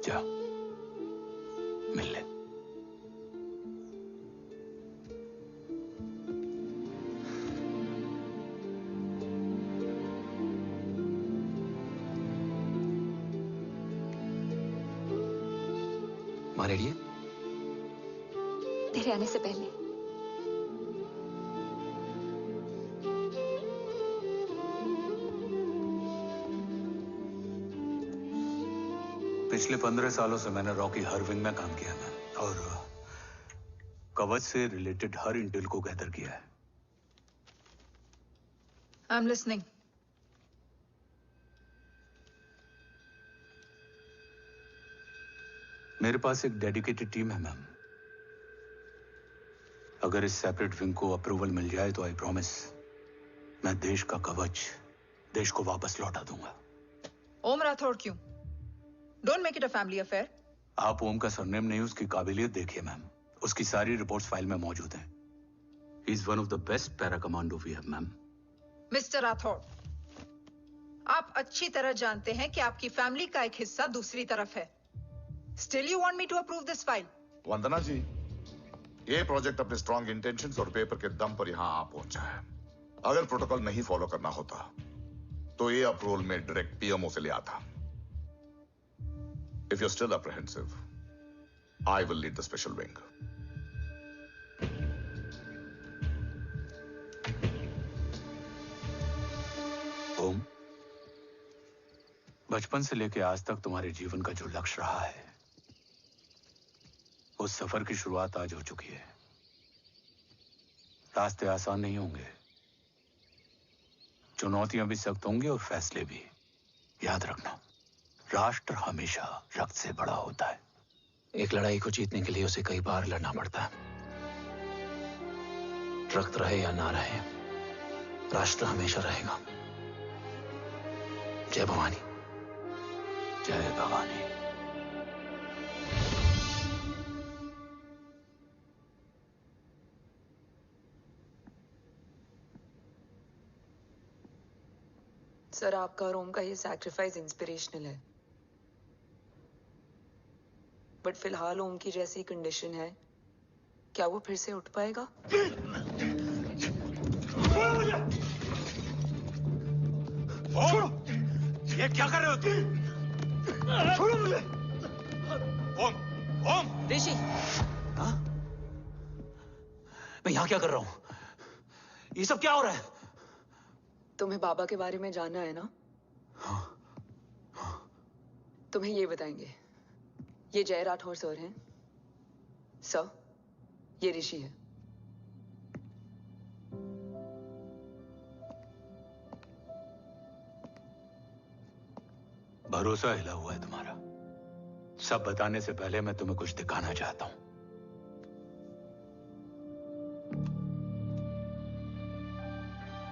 जा मिल ले। माँ रेडी है? तेरे आने से पहले। पिछले 15 सालों से मैंने रॉकी हर विंग में काम किया है और कवच से रिलेटेड हर इंटेल को गैदर किया है। I am listening. मेरे पास एक डेडिकेटेड टीम है मैम। अगर इस सेपरेट विंग को अप्रूवल मिल जाए तो आई प्रॉमिस मैं देश का कवच देश को वापस लौटा दूंगा। ओम राठौड़ क्यों? Don't make it a family affair. आप ओम का सरनेम नहीं, उसकी काबिलियत देखिए मैम। उसकी सारी रिपोर्ट्स फाइल में मौजूद हैं। He is one of the best para commando we have ma'am. Mister Rathore, आप अच्छी तरह जानते हैं कि आपकी फैमिली का एक हिस्सा दूसरी तरफ है। Still you want me to approve this file? वंदना जी, ये प्रोजेक्ट अपने स्ट्रॉन्ग इंटेंशंस और पेपर के दम पर यहां आ पहुंचा है। अगर प्रोटोकॉल नहीं फॉलो करना होता तो ये अप्रूवल में डायरेक्ट पीएमओ से ले आता। If you're still apprehensive, I will lead the special wing. ओम, बचपन से लेकर आज तक तुम्हारे जीवन का जो लक्ष्य रहा है, उस सफर की शुरुआत आज हो चुकी है। रास्ते आसान नहीं होंगे, चुनौतियां भी सख्त होंगी और फैसले भी। याद रखना, राष्ट्र हमेशा रक्त से बड़ा होता है। एक लड़ाई को जीतने के लिए उसे कई बार लड़ना पड़ता है। रक्त रहे या ना रहे, राष्ट्र हमेशा रहेगा। जय भवानी। जय भवानी। सर, आपका और ओम का ये सैक्रिफाइस इंस्पिरेशनल है, बट फिलहाल ओम की जैसी कंडीशन है, क्या वो फिर से उठ पाएगा? छोड़ो! ये क्या कर रहे हो तुम? छोड़ो मुझे! ओम! ओम! ऋषि! हाँ? मैं यहाँ क्या कर रहा हूँ? ये सब क्या हो रहा है? तुम्हें बाबा के बारे में जानना है ना? तुम्हें ये बताएंगे। ये जय राठौर सर हैं। सर, ये ऋषि है। भरोसा हिला हुआ है तुम्हारा। सब बताने से पहले मैं तुम्हें कुछ दिखाना चाहता हूं।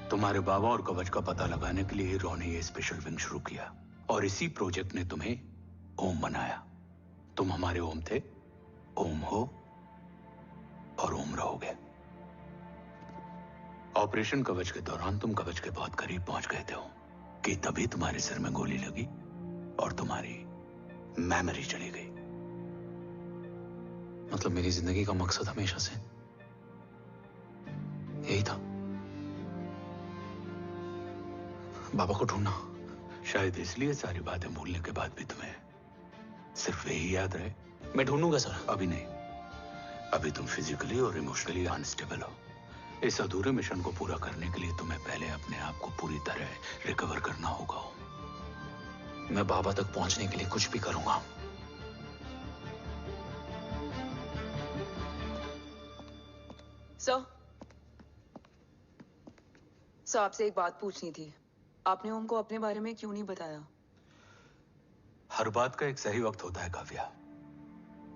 तुम्हारे बाबा और कवच का पता लगाने के लिए हीरो ने ये स्पेशल विंग शुरू किया और इसी प्रोजेक्ट ने तुम्हें ओम बनाया। तुम हमारे ओम थे, ओम हो और ओम रहोगे। ऑपरेशन कवच के दौरान तुम कवच के बहुत करीब पहुंच गए थे कि तभी तुम्हारे सिर में गोली लगी और तुम्हारी मेमोरी चली गई। मतलब मेरी जिंदगी का मकसद हमेशा से यही था, बाबा को ढूंढना। शायद इसलिए सारी बातें भूलने के बाद भी तुम्हें सिर्फ यही याद रहे। मैं ढूंढूंगा सर। अभी नहीं, अभी तुम फिजिकली और इमोशनली अनस्टेबल हो। इस अधूरे मिशन को पूरा करने के लिए तुम्हें पहले अपने आप को पूरी तरह रिकवर करना होगा। मैं बाबा तक पहुंचने के लिए कुछ भी करूंगा। सर आपसे एक बात पूछनी थी। आपने ओम को अपने बारे में क्यों नहीं बताया? हर बात का एक सही वक्त होता है काव्या।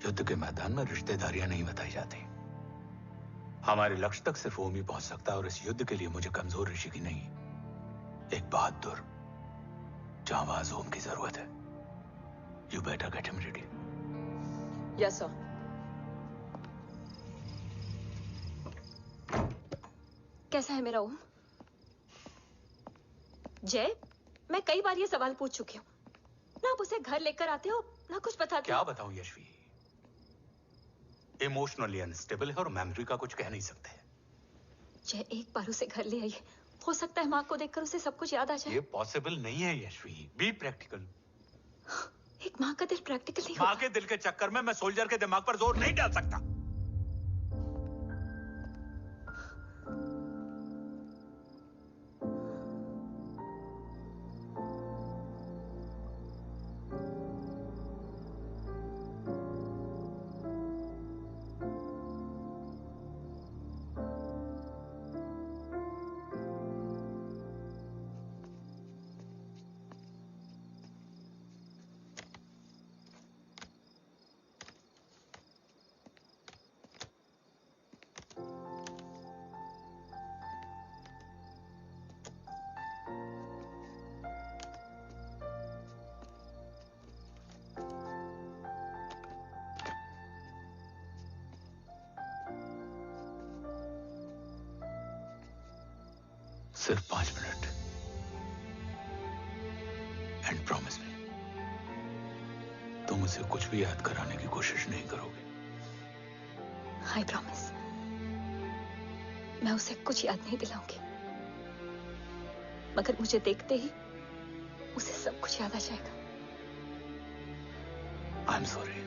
युद्ध के मैदान में रिश्तेदारियां नहीं बताई जाती। हमारे लक्ष्य तक सिर्फ ओम ही पहुंच सकता है और इस युद्ध के लिए मुझे कमजोर ऋषि की नहीं, एक बहादुर जांबाज ओम की जरूरत है। You better get him ready. Yes sir. कैसा है मेरा ओम? जय, मैं कई बार ये सवाल पूछ चुकी हूँ। ना आप उसे घर लेकर आते हो, ना कुछ बताते क्या हो। बताऊं यशवी, इमोशनली अनस्टेबल है और मेमोरी का कुछ कह नहीं सकते। जय, एक बार उसे घर ले आइए। हो सकता है माँ को देखकर उसे सब कुछ याद आ जाए। ये पॉसिबल नहीं है यशवी। Be practical. एक माँ का दिल प्रैक्टिकल नहीं माँ होता। के दिल के चक्कर में मैं सोल्जर के दिमाग पर जोर नहीं डाल सकता। सिर्फ 5 मिनट। एंड प्रॉमिस मी, तुम उसे कुछ भी याद कराने की कोशिश नहीं करोगे। आई प्रॉमिस, मैं उसे कुछ याद नहीं दिलाऊंगी, मगर मुझे देखते ही उसे सब कुछ याद आ जाएगा। I am sorry.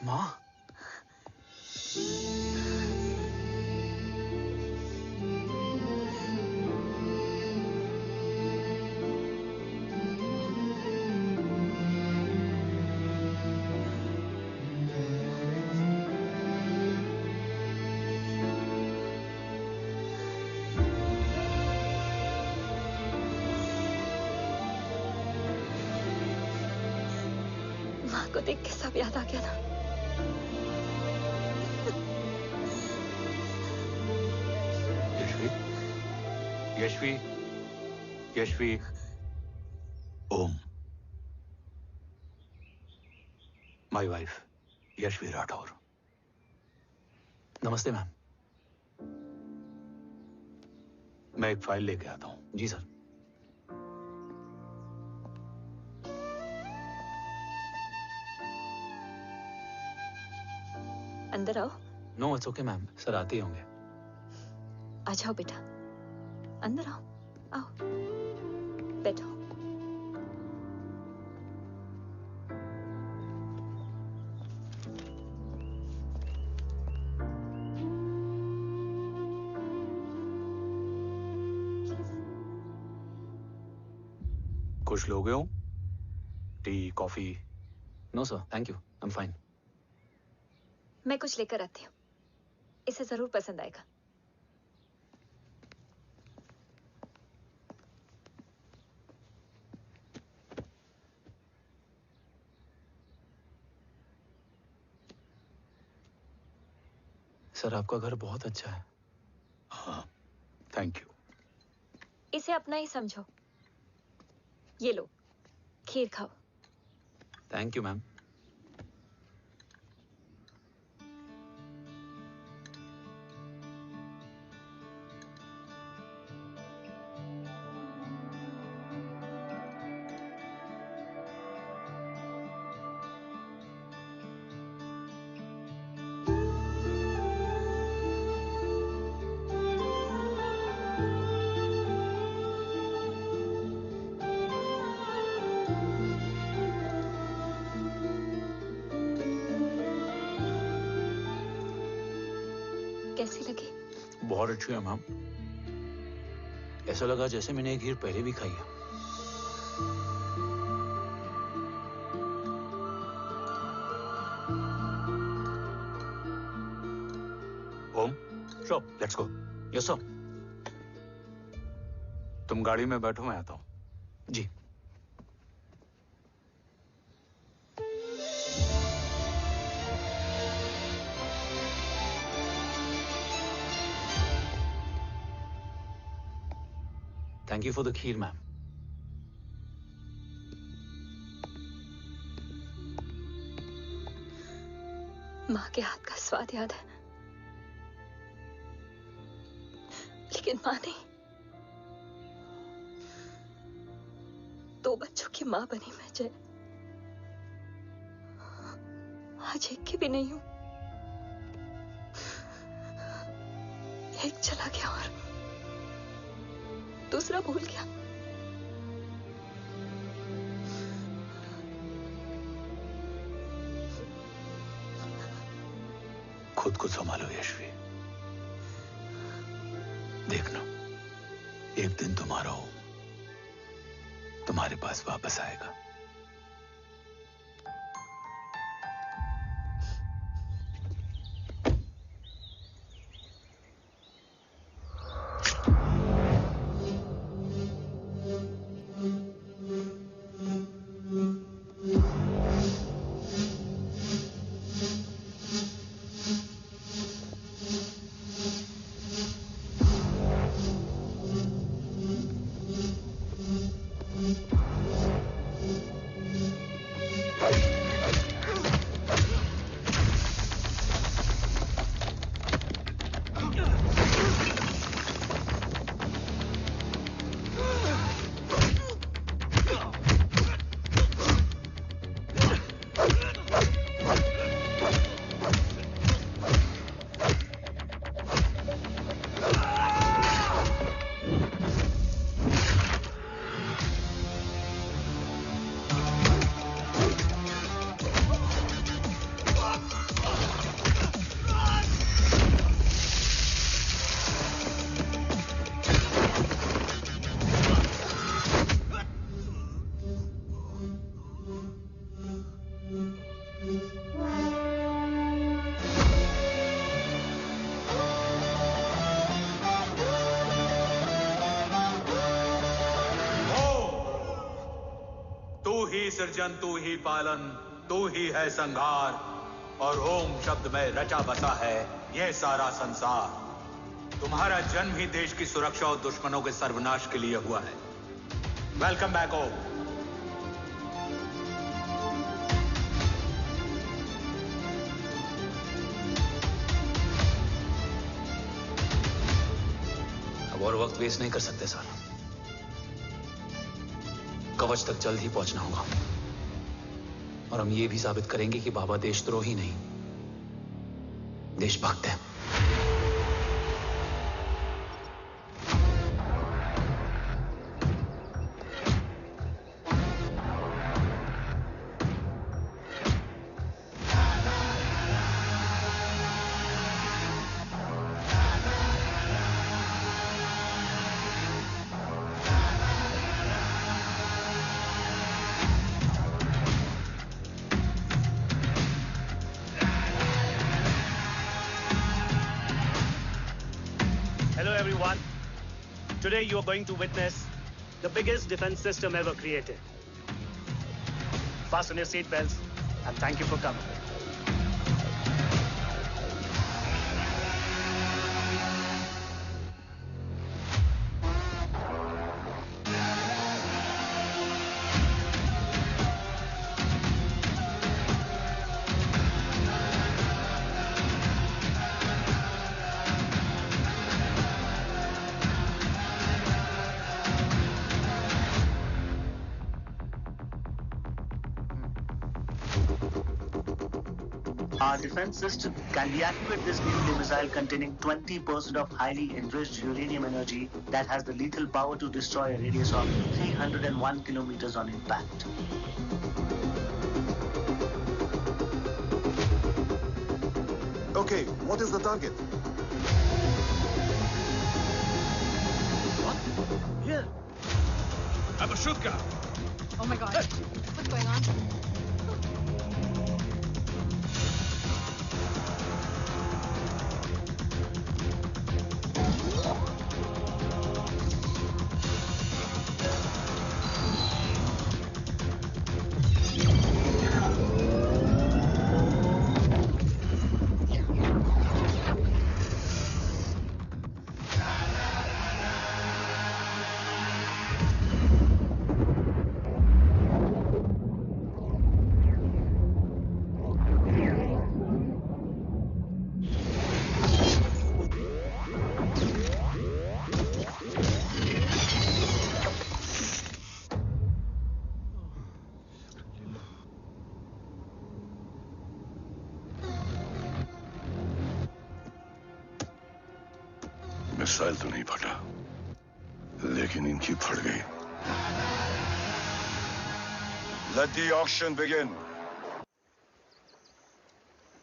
माँ, माँ को देख के सब याद आ गया ना। Yashvi, Yashvi, Om, my wife Yashvi Rathore. नमस्ते मैम। मैं एक फाइल लेके आता हूं। जी सर। अंदर आओ। No it's okay ma'am, sir आते ही होंगे। आ जाओ बेटा, अंदर आओ। आओ, बैठो। कुछ लोगे हो? Tea, coffee? No sir, thank you, I am fine. मैं कुछ लेकर आती हूँ, इसे जरूर पसंद आएगा। सर आपका घर बहुत अच्छा है। हाँ, थैंक यू। इसे अपना ही समझो। ये लो, खीर खाओ। Thank you ma'am. कैसी लगी? बहुत अच्छी है मैम। ऐसा लगा जैसे मैंने एक खीर पहले भी खाई है। ओम, चलो लेट्स गो। Yes sir. तुम गाड़ी में बैठो, मैं आता हूं। जी। Thank you for the kheer, ma'am. माँ के हाथ का स्वाद याद है, लेकिन माँ नहीं। 2 बच्चों की माँ बनी मैं जय। आज एक की भी नहीं हूं। एक चला गया और दूसरा भूल गया। खुद को संभालो यशवी। देखना, एक दिन तुम्हारा हो तुम्हारे पास वापस आएगा। सृजन तू ही पालन, तू ही है संहार, और ओम शब्द में रचा बसा है ये सारा संसार। तुम्हारा जन्म ही देश की सुरक्षा और दुश्मनों के सर्वनाश के लिए हुआ है। वेलकम बैक ओम। अब और वक्त वेस्ट नहीं कर सकते सर। कवच तक जल्द ही पहुंचना होगा और हम ये भी साबित करेंगे कि बाबा देशद्रोही नहीं, देशभक्त है। Today you are going to witness the biggest defense system ever created. Fasten your seat belts and thank you for coming. Our defense system can deactivate this nuclear missile containing 20% of highly enriched uranium energy that has the lethal power to destroy a radius of 301 kilometers on impact. Okay, what is the target? What? Here. I'm a shooter. Oh my God. What's going on? Missile तो नहीं फटा, लेकिन इनकी फट गई। Let the auction begin.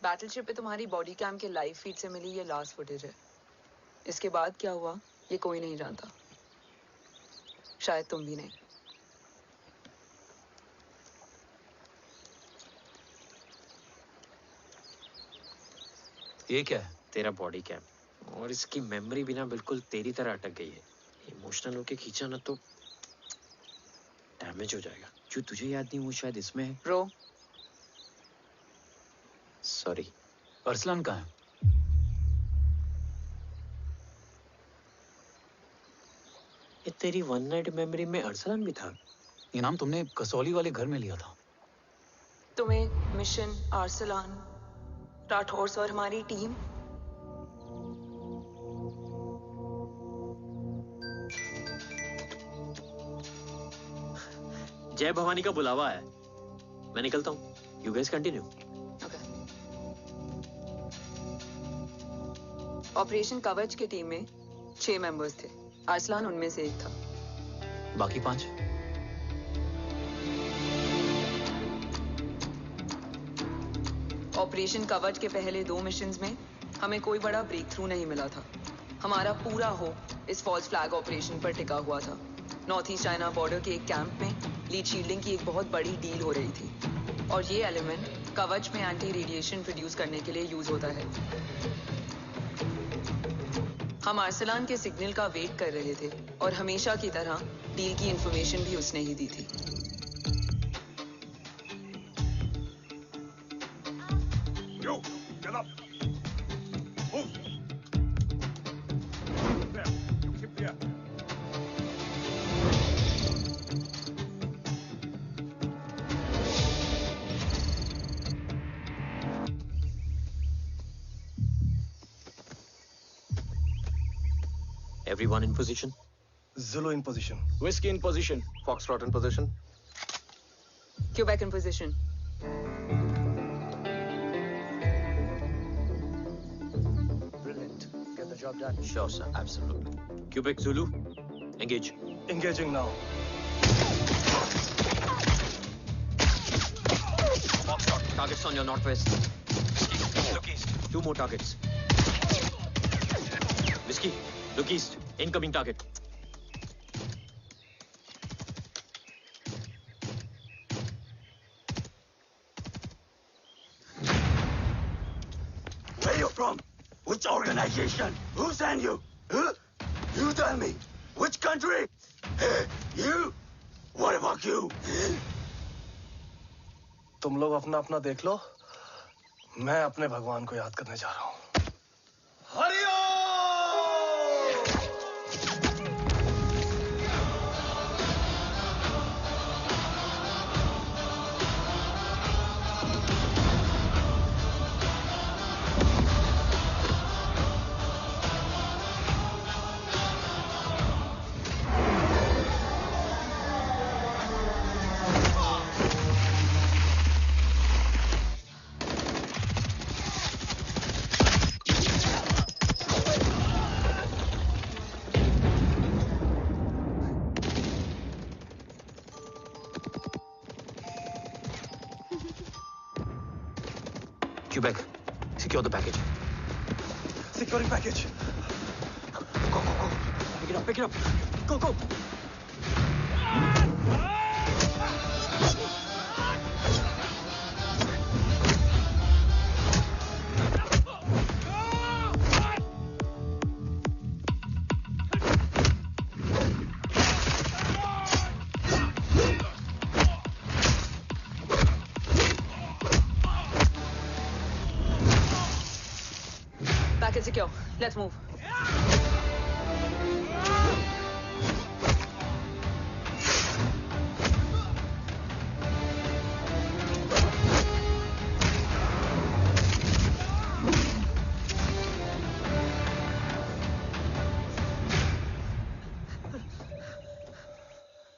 Battleship पे तुम्हारी body cam के लाइव फीड से मिली ये लास्ट फुटेज है। इसके बाद क्या हुआ ये कोई नहीं जानता, शायद तुम भी नहीं। ये क्या है? तेरा बॉडी कैम, और इसकी मेमोरी भी ना बिल्कुल तेरी तरह अटक गई है। इमोशनल होके खींचा ना तो डैमेज हो जाएगा। जो तुझे याद नहीं वो शायद इसमें है। Bro sorry. अरसलान कहाँ है? ये तेरी वन नाइट मेमोरी में अरसलान भी था? ये नाम तुमने कसौली वाले घर में लिया था। तुम्हें मिशन, अरसलान, राठौर और हमारी टीम। जय भवानी का बुलावा है, मैं निकलता हूँ। You guys continue. ऑपरेशन कवच की टीम में 6 मेंबर्स थे, अरसलान उनमें से एक था। बाकी 5? ऑपरेशन कवच के पहले 2 मिशंस में हमें कोई बड़ा ब्रेक थ्रू नहीं मिला था। हमारा पूरा होप इस फॉल्स फ्लैग ऑपरेशन पर टिका हुआ था। नॉर्थ ईस्ट चाइना बॉर्डर के एक कैंप में लीड शील्डिंग की एक बहुत बड़ी डील हो रही थी, और ये एलिमेंट कवच में एंटी रेडिएशन प्रोड्यूस करने के लिए यूज होता है। हम अरसलान के सिग्नल का वेट कर रहे थे, और हमेशा की तरह डील की इंफॉर्मेशन भी उसने ही दी थी। Yo, get up. Move. There. You keep there. Everyone in position? Zulu in position. Whiskey in position. Foxtrot in position. Quebec in position. Brilliant. Get the job done. Sure, sir. Absolutely. Quebec Zulu, engage. Engaging now. Foxtrot, targets on your northwest. Look east. 2 more targets. Whiskey, look east. Incoming target. Where you from? Which organization? Who sent you? Huh? You tell me. Which country? You? What about you? तुम लोग अपना अपना देख लो, मैं अपने भगवान को याद करने जा रहा हूँ। your bag. Secure the package. Securing package. Go, go, go. Pick it up, pick it up. Go, go. Package secure. Let's move.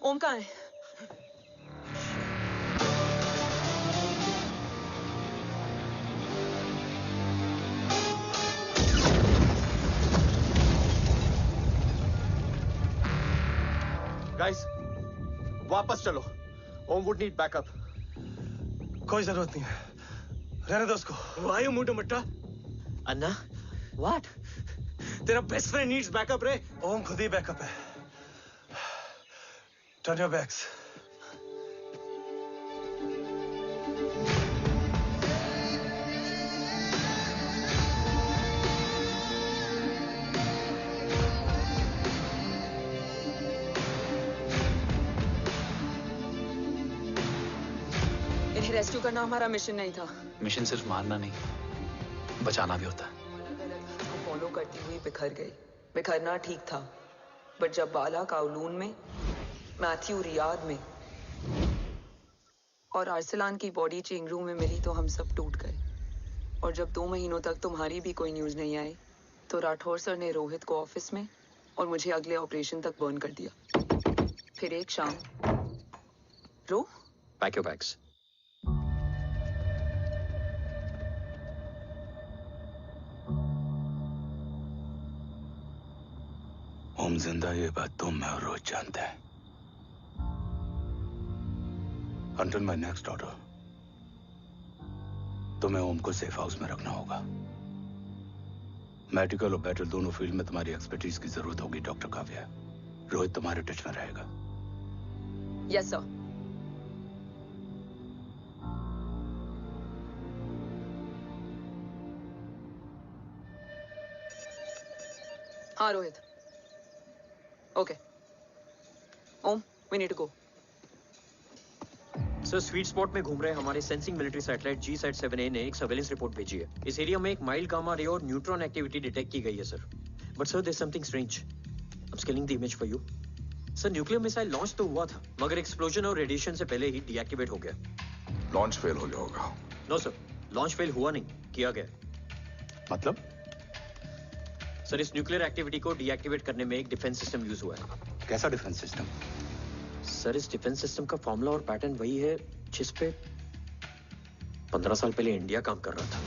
ओम कहाँ है? गाइस, वापस चलो। ओम वुड नीड बैकअप। कोई जरूरत नहीं है, रहने दो उसको। Why you moved Matta? Anna, what? तेरा बेस्ट फ्रेंड नीड्स बैकअप रे। ओम खुद ही बैकअप है। Turn your backs. इन्हें रेस्क्यू करना हमारा मिशन नहीं था। मिशन सिर्फ मारना नहीं, बचाना भी होता है। को फॉलो करती हुई बिखर गई। बिखरना ठीक था, बट जब बाला काउलून में, मैथ्यू रियाद में और अरसलान की बॉडी चेंज रूम में मिली तो हम सब टूट गए। और जब 2 महीनों तक तुम्हारी भी कोई न्यूज नहीं आई तो राठौर सर ने रोहित को ऑफिस में और मुझे अगले ऑपरेशन तक बर्न कर दिया। फिर एक शाम रो पैक योर बैग्स। ओम जिंदा, ये बात तुम मैं और रोज जानते हैं। Until my next order, तुम्हें ओम को सेफ हाउस में रखना होगा। मेडिकल और बैटल दोनों फील्ड में तुम्हारी एक्सपर्टीज की जरूरत होगी डॉक्टर काव्या। रोहित तुम्हारे टच में रहेगा। Yes sir. हाँ Rohit. Okay Om, we need to go. Sir, sweet spot में घूम रहे हमारे सेंसिंग मिलिट्री सैटेलाइट G-Sat-7A ने एक सर्वेलेंस रिपोर्ट भेजी है। इस एरिया में एक माइल्ड गामा रे और न्यूट्रॉन एक्टिविटी डिटेक्ट की गई है sir. But sir, there is something strange. I am scaling the image for you. Sir, nuclear missile launch तो हुआ था, मगर एक्सप्लोजन और रेडिएशन से पहले ही डीएक्टिवेट हो गया। लॉन्च फेल हो गया होगा। नो सर, लॉन्च फेल हुआ नहीं, किया गया। मतलब? सर, इस न्यूक्लियर एक्टिविटी को डीएक्टिवेट करने में एक डिफेंस सिस्टम यूज हुआ है। कैसा डिफेंस सिस्टम? सर, इस डिफेंस सिस्टम का फॉर्मूला और पैटर्न वही है जिस पे 15 साल पहले इंडिया काम कर रहा था।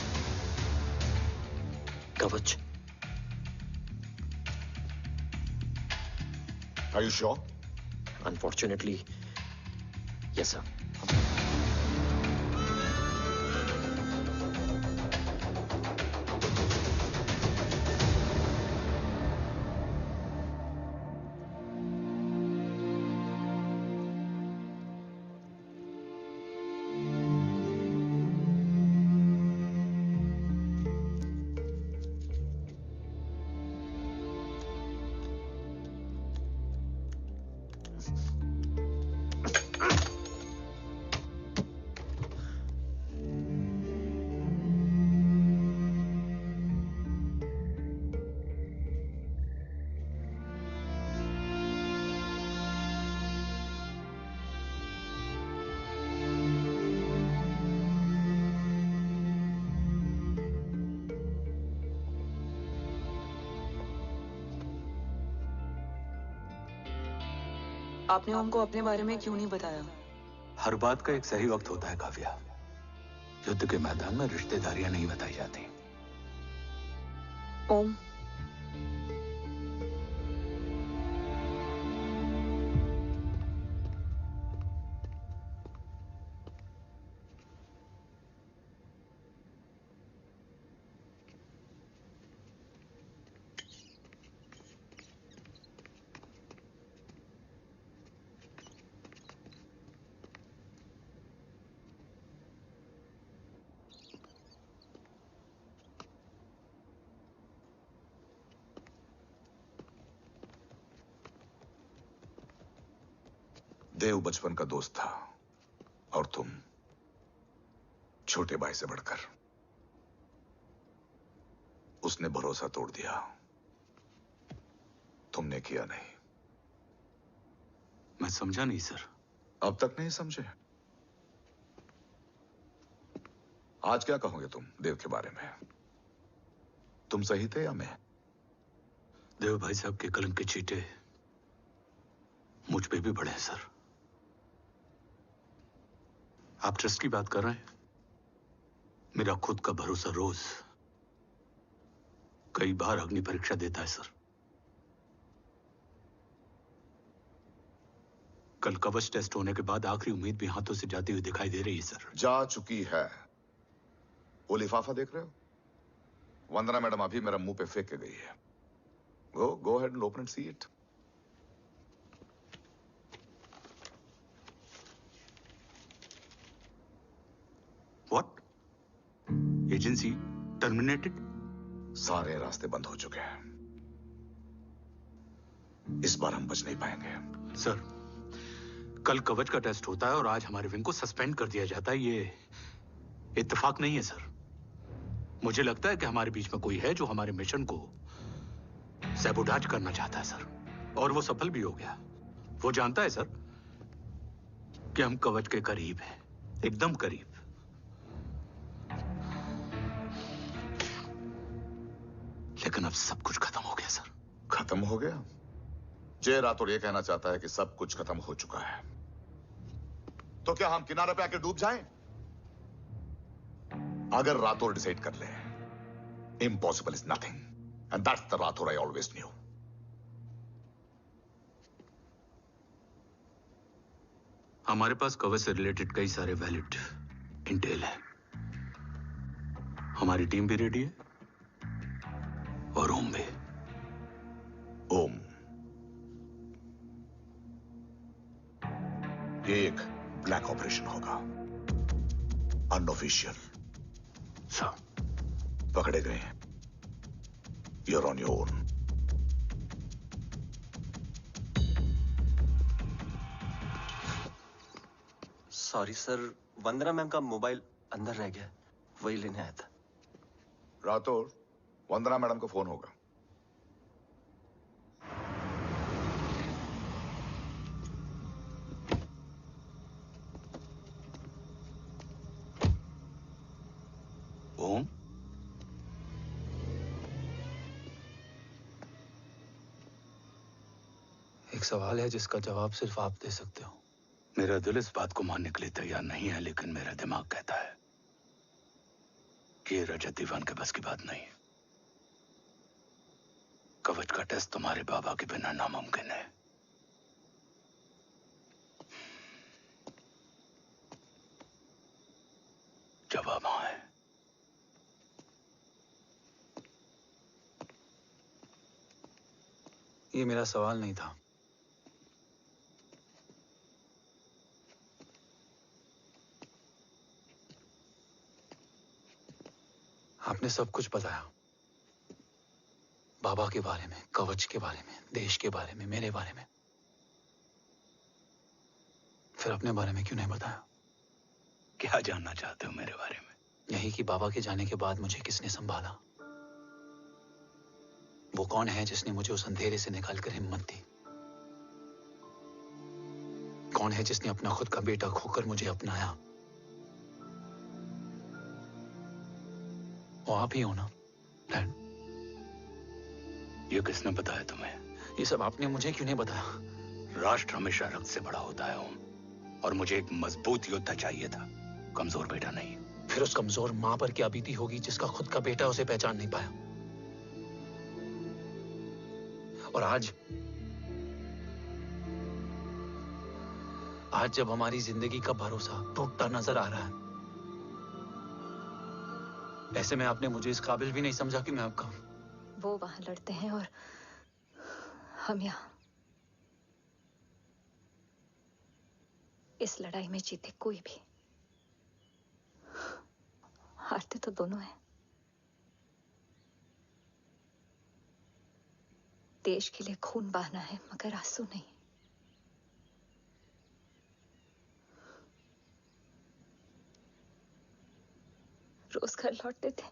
कवच। Are you sure? Unfortunately, yes, sir. आपने ओम को अपने बारे में क्यों नहीं बताया? हर बात का एक सही वक्त होता है काव्या। युद्ध के मैदान में रिश्तेदारियां नहीं बताई जाती। ओम, देव बचपन का दोस्त था और तुम छोटे भाई से बढ़कर। उसने भरोसा तोड़ दिया, तुमने किया नहीं। मैं समझा नहीं सर। अब तक नहीं समझे? आज क्या कहोगे तुम देव के बारे में? तुम सही थे या मैं? देव भाई साहब के कलंक के चीटे मुझ पे भी पड़े हैं सर। आप ट्रस्ट की बात कर रहे हैं? मेरा खुद का भरोसा रोज कई बार अग्नि परीक्षा देता है सर। कल कवच टेस्ट होने के बाद आखिरी उम्मीद भी हाथों से जाती हुई दिखाई दे रही है सर। जा चुकी है। वो लिफाफा देख रहे हो? वंदना मैडम अभी मेरा मुंह पे फेंक के गई है। Go ahead and open and see it. What? Agency terminated? सारे रास्ते बंद हो चुके हैं। इस बार हम बच नहीं पाएंगे। सर, कल कवच का टेस्ट होता है और आज हमारे विंग को सस्पेंड कर दिया जाता है। ये इत्तेफाक नहीं है सर। मुझे लगता है कि हमारे बीच में कोई है जो हमारे मिशन को सैबोटाज करना चाहता है सर, और वो सफल भी हो गया। वो जानता है सर कि हम कवच के करीब हैं, एकदम करीब। लेकिन अब सब कुछ खत्म हो गया सर। खत्म हो गया? जय राठौर ये कहना चाहता है कि सब कुछ खत्म हो चुका है। तो क्या हम किनारे पे आके डूब जाएं? अगर राठौर डिसाइड कर ले, impossible is nothing, and that's the Rathore I always new. हमारे पास कवच से रिलेटेड कई सारे वैलिड इंटेल है। हमारी टीम भी रेडी है और ओम भी। ओम, ये एक ब्लैक ऑपरेशन होगा, अनऑफिशियल। सर, पकड़े गए हैं, you're on your own. Sorry sir, Vandana ma'am का मोबाइल अंदर रह गया, वही लेने आया था। राठौर, वंदना मैडम को फोन होगा। ओम, एक सवाल है जिसका जवाब सिर्फ आप दे सकते हो। मेरा दिल इस बात को मानने के लिए तैयार नहीं है, लेकिन मेरा दिमाग कहता है कि ये रजत दीवान के बस की बात नहीं है। कवच का टेस्ट तुम्हारे बाबा के बिना नामुमकिन है। जवाब हाँ है। ये मेरा सवाल नहीं था। आपने सब कुछ बताया, बाबा के बारे में, कवच के बारे में, देश के बारे में, मेरे बारे में। फिर अपने बारे में क्यों नहीं बताया? क्या जानना चाहते हो मेरे बारे में? यही कि बाबा के जाने के बाद मुझे किसने संभाला? वो कौन है जिसने मुझे उस अंधेरे से निकालकर हिम्मत दी? कौन है जिसने अपना खुद का बेटा खोकर मुझे अपनाया? वो आप ही हो ना, डैड? ये किसने बताया तुम्हें? ये सब आपने मुझे क्यों नहीं बताया? राष्ट्र हमेशा रक्त से बड़ा होता है ओम, और मुझे एक मजबूत योद्धा चाहिए था, कमजोर बेटा नहीं। फिर उस कमजोर मां पर क्या बीती होगी जिसका खुद का बेटा उसे पहचान नहीं पाया? और आज जब हमारी जिंदगी का भरोसा टूटता नजर आ रहा है, ऐसे में आपने मुझे इस काबिल भी नहीं समझा कि मैं आपका। वो वहां लड़ते हैं और हम यहाँ। इस लड़ाई में जीते कोई भी, हारते तो दोनों हैं। देश के लिए खून बहाना है, मगर आंसू नहीं। रोज घर लौटते थे।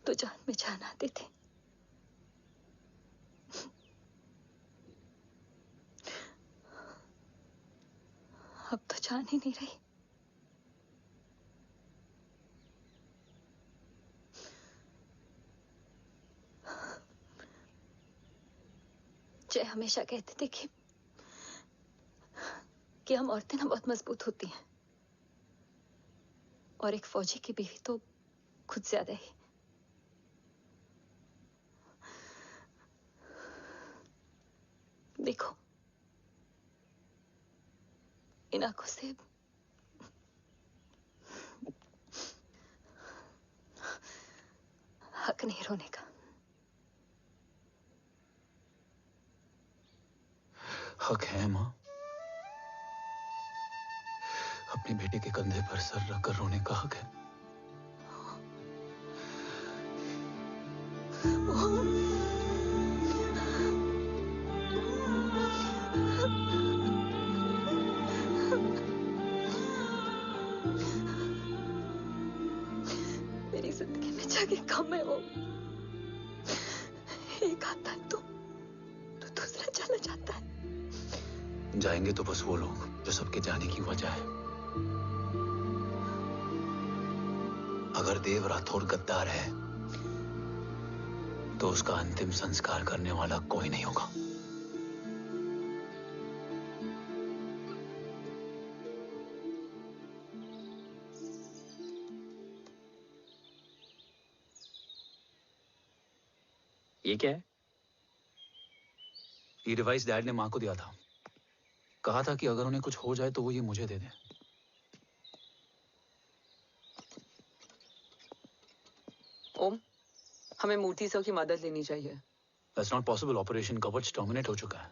तो जान में जान आती थी। अब तो जान ही नहीं रही। जय हमेशा कहते थे कि हम औरतें ना बहुत मजबूत होती हैं, और एक फौजी की बीवी तो खुद ज्यादा ही। देखो, इन आंखों से हक नहीं रोने का। हक है माँ, अपने बेटे के कंधे पर सर रखकर रोने का हक है। मेरी जिंदगी में जगह कम है वो। एक आता है तो दूसरा चला जाता है। जाएंगे तो बस वो लोग जो सबके जाने की वजह है। अगर देव राठौर गद्दार है तो उसका अंतिम संस्कार करने वाला कोई नहीं होगा। ये क्या है? ये डिवाइस डैड ने मां को दिया था। कहा था कि अगर उन्हें कुछ हो जाए तो वो ये मुझे दे दें। ओम, हमें मूर्ति सर की मदद लेनी चाहिए। That's not possible. ऑपरेशन कवच टर्मिनेट हो चुका है।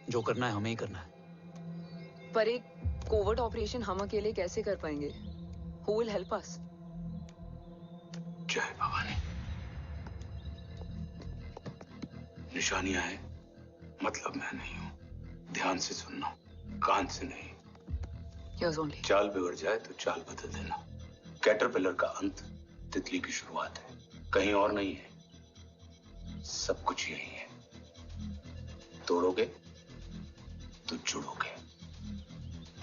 जो करना है हमें ही करना है। पर एक कोवर्ट ऑपरेशन हम अकेले कैसे कर पाएंगे? Who will help us? जय भवानी। निशानियां हैं, मतलब मैं नहीं हूं। ध्यान से सुनना, कान से नहीं। Yes, only. चाल बिगड़ जाए तो चाल बदल देना। कैटरपिलर का अंत तितली की शुरुआत है, कहीं और नहीं है। सब कुछ यही है। तोड़ोगे तो जुड़ोगे।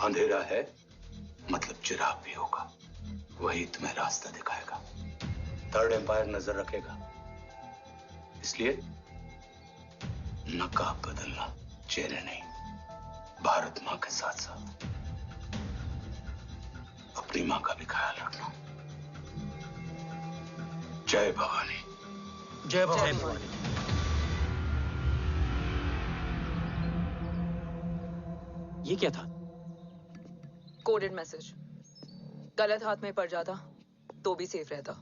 अंधेरा है मतलब चिराग भी होगा, वही तुम्हें रास्ता दिखाएगा। थर्ड एम्पायर नजर रखेगा, इसलिए नकाब बदलना, चेहरे नहीं। भारत मां के साथ साथ अपनी मां का भी ख्याल रखना। जय भवानी। जय भवानी। ये क्या था? Coded message. गलत हाथ में पड़ जाता तो भी सेफ रहता।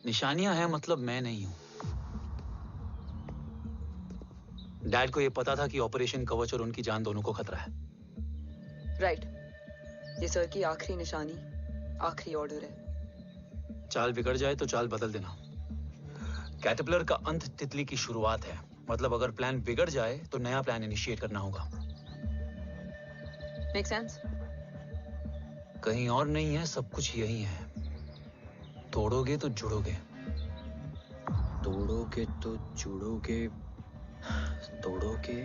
निशानियां हैं मतलब मैं नहीं हूं। डैड को यह पता था कि ऑपरेशन कवच और उनकी जान दोनों को खतरा है। राइट। ये सर की आखिरी निशानी, आखिरी ऑर्डर है। चाल बिगड़ जाए तो चाल बदल देना। कैटरपिलर का अंत तितली की शुरुआत है, मतलब अगर प्लान बिगड़ जाए तो नया प्लान इनिशिएट करना होगा। Make sense? कहीं और नहीं है, सब कुछ यही है। तोड़ोगे तो जुड़ोगे। तोड़ोगे तो जुड़ोगे। तोड़ोगे।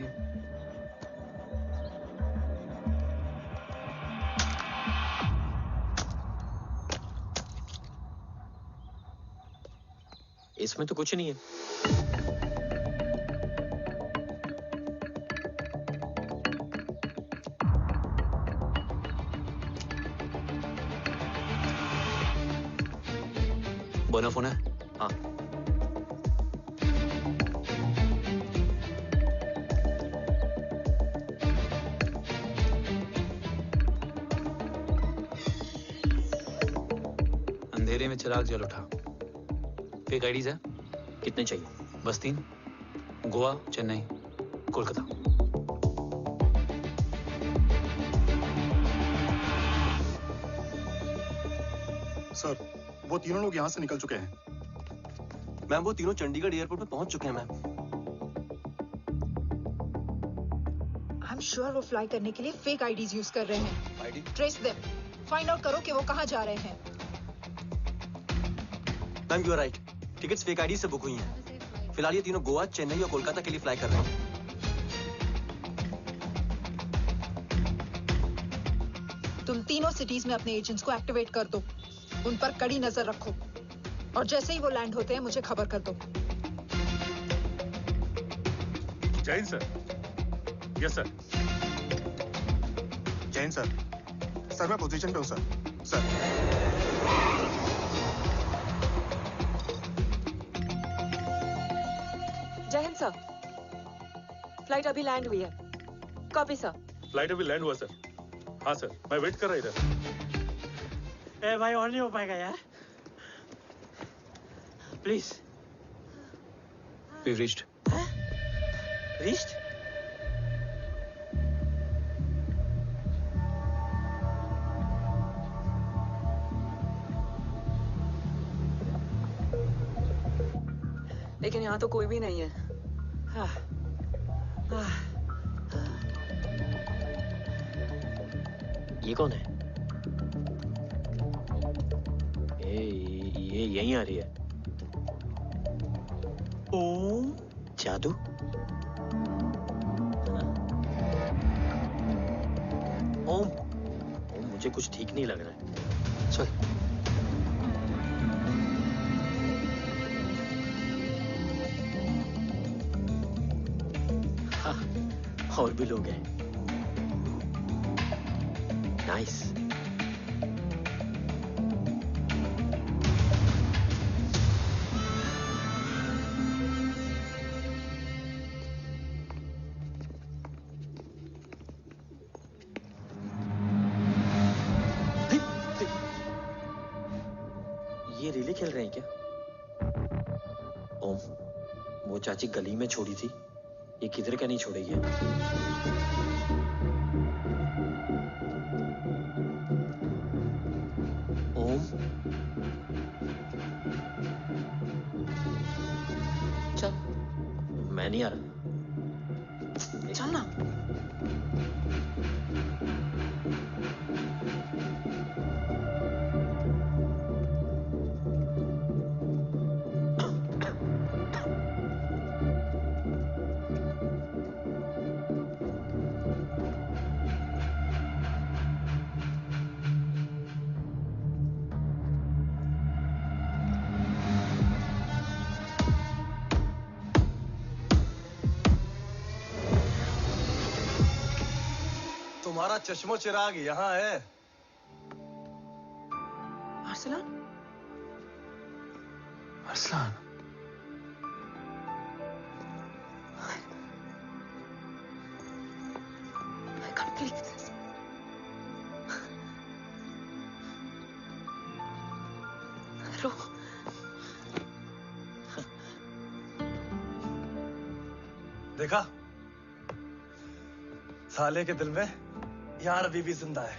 इसमें तो कुछ नहीं है। बना फोन है? हाँ। अंधेरे में चिराग जल उठा। फेक आईडीज है? कितने चाहिए? बस 3। गोवा, चेन्नई, कोलकाता। सर, वो तीनों लोग यहाँ से निकल चुके हैं। मैम, वो तीनों चंडीगढ़ एयरपोर्ट पे पहुंच चुके हैं मैम। I'm श्योर वो फ्लाई करने के लिए फेक आईडीज यूज कर रहे हैं। ID? Trace them, find out करो कि वो कहाँ जा रहे हैं। Ma'am you are right, tickets fake ID से बुक हुई हैं। फिलहाल ये तीनों गोवा, चेन्नई और कोलकाता के लिए फ्लाई कर रहे हैं। तुम तीनों सिटीज में अपने एजेंट्स को एक्टिवेट कर दो, उन पर कड़ी नजर रखो और जैसे ही वो लैंड होते हैं मुझे खबर कर दो। Jain sir. Yes sir. Jain sir. Sir मैं पोजीशन पे हूँ सर। सर। जय हिंद सर, फ्लाइट अभी लैंड हुई है। Copy sir. फ्लाइट अभी लैंड हुआ सर। हाँ सर, मैं वेट कर रहा इधर। ए भाई और नहीं हो पाएगा यार, प्लीज। We've reached. Reached? लेकिन यहाँ तो कोई भी नहीं है। ये कौन है? ये यहीं आ रही है। ओम जादू? ओम मुझे कुछ ठीक नहीं लग रहा है। चल। हाँ, और भी लोग हैं। नाइस। ये रिले खेल रहे हैं क्या? ओम, वो चाची गली में छोड़ी थी, ये किधर का नहीं छोड़ेगी। ओम, चल। मैं नहीं आ रहा। चल ना। तुम्हारा चश्मो चिराग यहाँ है। Arsalan? Arsalan? I can't believe this. रो। देखा? साले के दिल में यार अभी भी जिंदा है।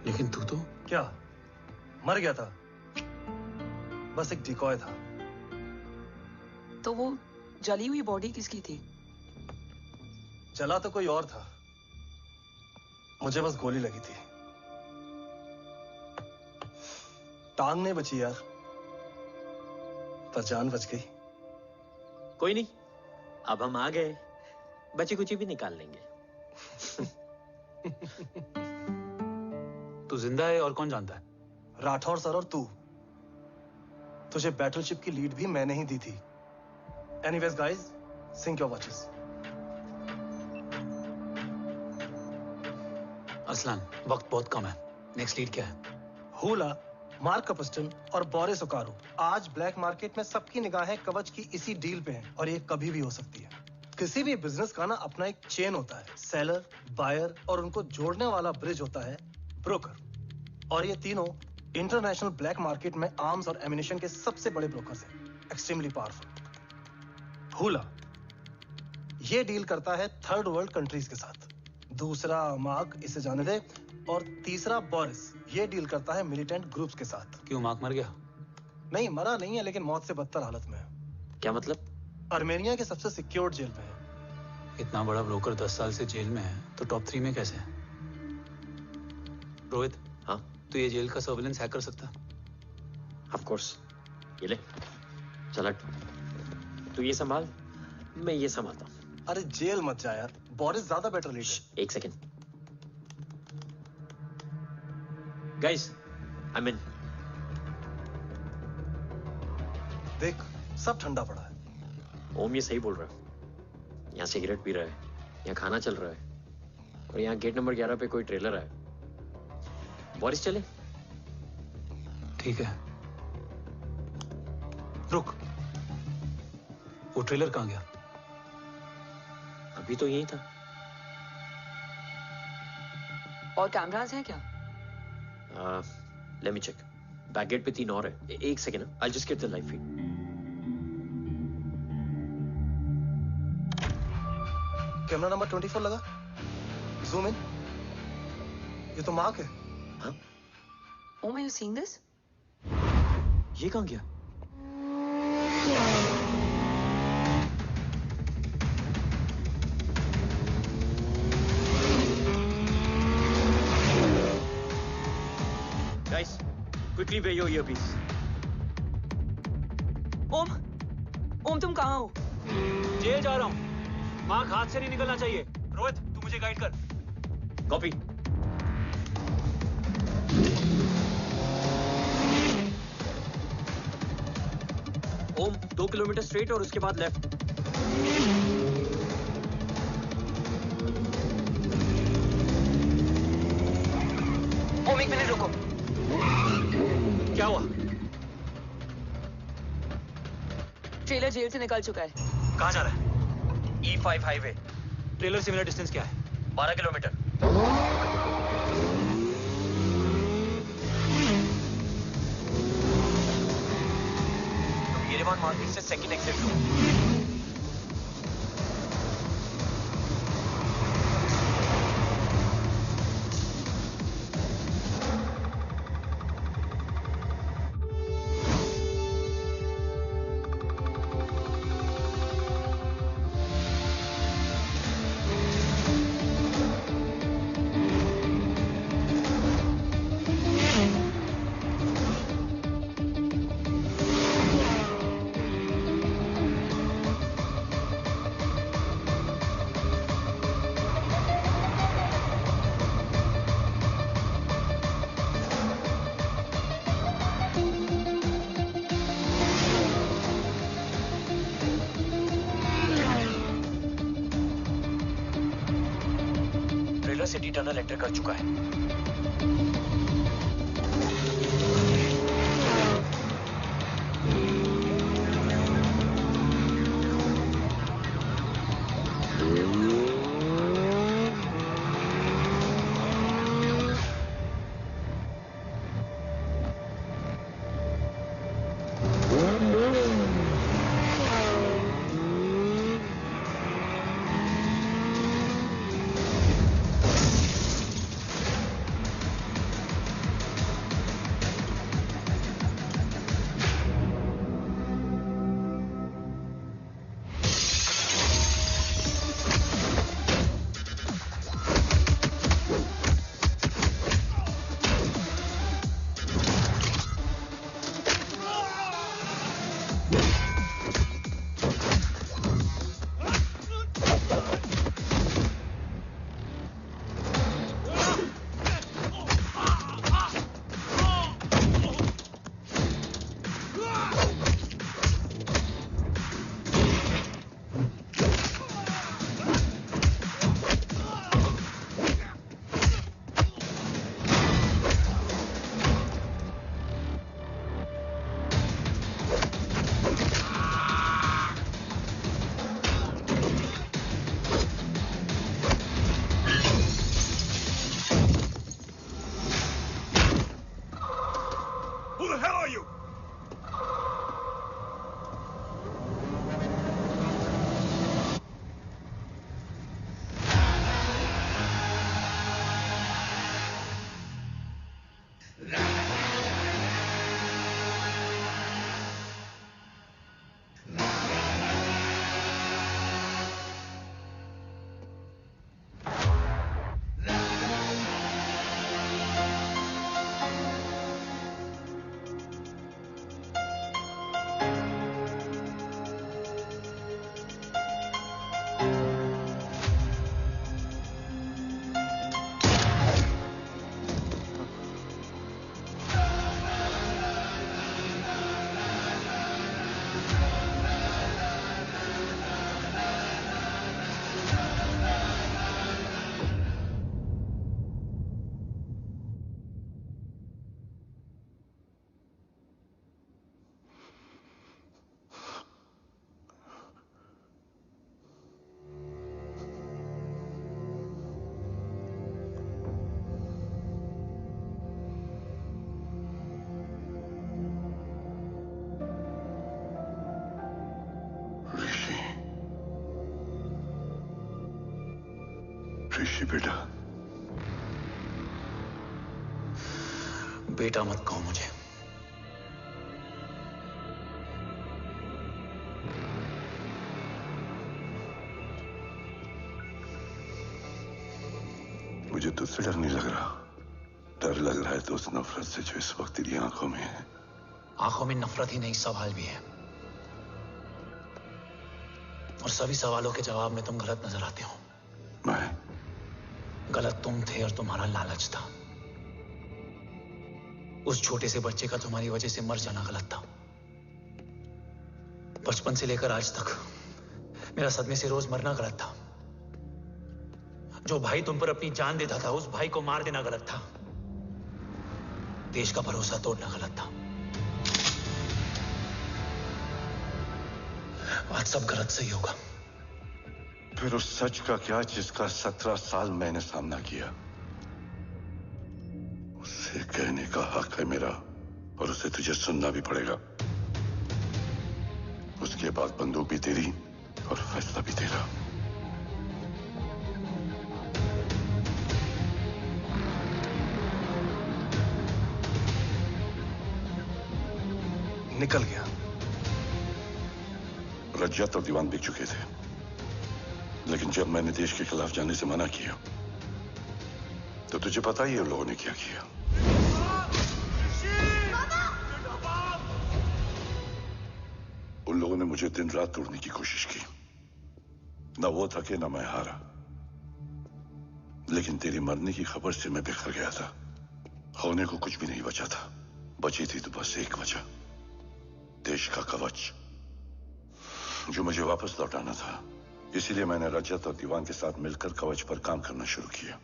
लेकिन तू तो क्या मर गया था? बस एक डिकॉय था। तो वो जली हुई बॉडी किसकी थी? जला तो कोई और था, मुझे बस गोली लगी थी। टांग नहीं बची यार, पर जान बच गई। कोई नहीं, अब हम आ गए, बची कुची भी निकाल लेंगे। तू जिंदा है और कौन जानता है? राठौर सर और तू। तुझे बैटलशिप की लीड भी मैंने ही दी थी। Anyways guys, sync your watches. Arsalan, वक्त बहुत कम है। नेक्स्ट लीड क्या है? हुला, मार्क कपस्टन और बोरिस ओकारो। आज ब्लैक मार्केट में सबकी निगाहें कवच की इसी डील पे हैं और ये कभी भी हो सकती है। किसी भी बिजनेस का ना अपना एक चेन होता है, सेलर, बायर और उनको जोड़ने वाला ब्रिज होता है ब्रोकर। और ये तीनों इंटरनेशनल ब्लैक मार्केट में आर्म्स और एमिनेशन के सबसे बड़े ब्रोकर्स हैं, एक्सट्रीमली पावरफुल। हुला ये डील करता है थर्ड वर्ल्ड कंट्रीज के साथ। दूसरा मार्क, इसे जाने दे। और तीसरा बोरिस, ये डील करता है मिलिटेंट ग्रुप्स के साथ। क्यों, मार्क मर गया? नहीं, मरा नहीं है, लेकिन मौत से बदतर हालत में है। क्या मतलब? आर्मेनिया के सबसे सिक्योर्ड जेल में है। इतना बड़ा ब्रोकर 10 साल से जेल में है तो टॉप 3 में कैसे है? रोहित, हाँ तो ये जेल का सर्विलेंस हैक कर सकता? Of course. ये ले, चल हट। तू ये संभाल, मैं ये संभालता हूँ। अरे जेल मत जा यार, बोरिस ज्यादा बेटर लीडर। एक सेकेंड। गाइस, आई मीन देख, सब ठंडा पड़ा है। ओम ये सही बोल रहा है। यहाँ सिगरेट पी रहा है, यहाँ खाना चल रहा है, और यहाँ गेट नंबर 11 पे कोई ट्रेलर है। बोरिस चले? ठीक है। रुक, वो ट्रेलर कहाँ गया? अभी तो यही था। और कैमरास हैं क्या? Let me check. Back gate पे 3 और है। एक second, I just get the live feed. Camera number 24 लगा। Zoom in. ये तो मार्क है। हाँ? Oh, are you seeing this? ये कहाँ गया? Guys, quickly wear your earpiece. ओम तुम कहाँ हो? जेल जा रहा हूँ। मार्क हाथ से नहीं निकलना चाहिए। रोहित, तू मुझे गाइड कर। कॉपी। ओम 2 किलोमीटर स्ट्रेट और उसके बाद लेफ्ट। ओम 1 मिनट रुको। क्या हुआ? ट्रेलर जेल से निकल चुका है। कहाँ जा रहा है? E5 highway. ट्रेलर से मेरा डिस्टेंस क्या है? 12 किलोमीटर। येरेवान मार्केट से सेकंड एक्सिट लो। सिटी टनल एंटर कर चुका है। ऋषि बेटा। बेटा मत कहो मुझे। मुझे तुझसे डर नहीं लग रहा, डर लग रहा है तो उस नफरत से जो इस वक्त तेरी आंखों में है। आंखों में नफरत ही नहीं, सवाल भी है, और सभी सवालों के जवाब में तुम गलत नजर आते हो। मैं गलत तुम थे और तुम्हारा लालच था। उस छोटे से बच्चे का तुम्हारी वजह से मर जाना गलत था। बचपन से लेकर आज तक मेरा सदमे से रोज मरना गलत था। जो भाई तुम पर अपनी जान देता था, उस भाई को मार देना गलत था। देश का भरोसा तोड़ना गलत था। आज सब गलत सही होगा। फिर उस सच का क्या जिसका 17 साल मैंने सामना किया? उसे कहने का हक है मेरा, और उसे तुझे सुनना भी पड़ेगा। उसके बाद बंदूक भी तेरी और फैसला भी तेरा। निकल गया। रज्जत और दीवान बिक चुके थे, लेकिन जब मैंने देश के खिलाफ जाने से मना किया तो तुझे पता ही है उन लोगों ने क्या किया। उन लोगों ने मुझे दिन रात तोड़ने की कोशिश की। ना वो थके ना मैं हारा, लेकिन तेरी मरने की खबर से मैं बिखर गया था। होने को कुछ भी नहीं बचा था। बची थी तो बस एक वजह, देश का कवच, जो मुझे वापस लौटाना था। इसीलिए मैंने रजत और दीवान के साथ मिलकर कवच पर काम करना शुरू किया।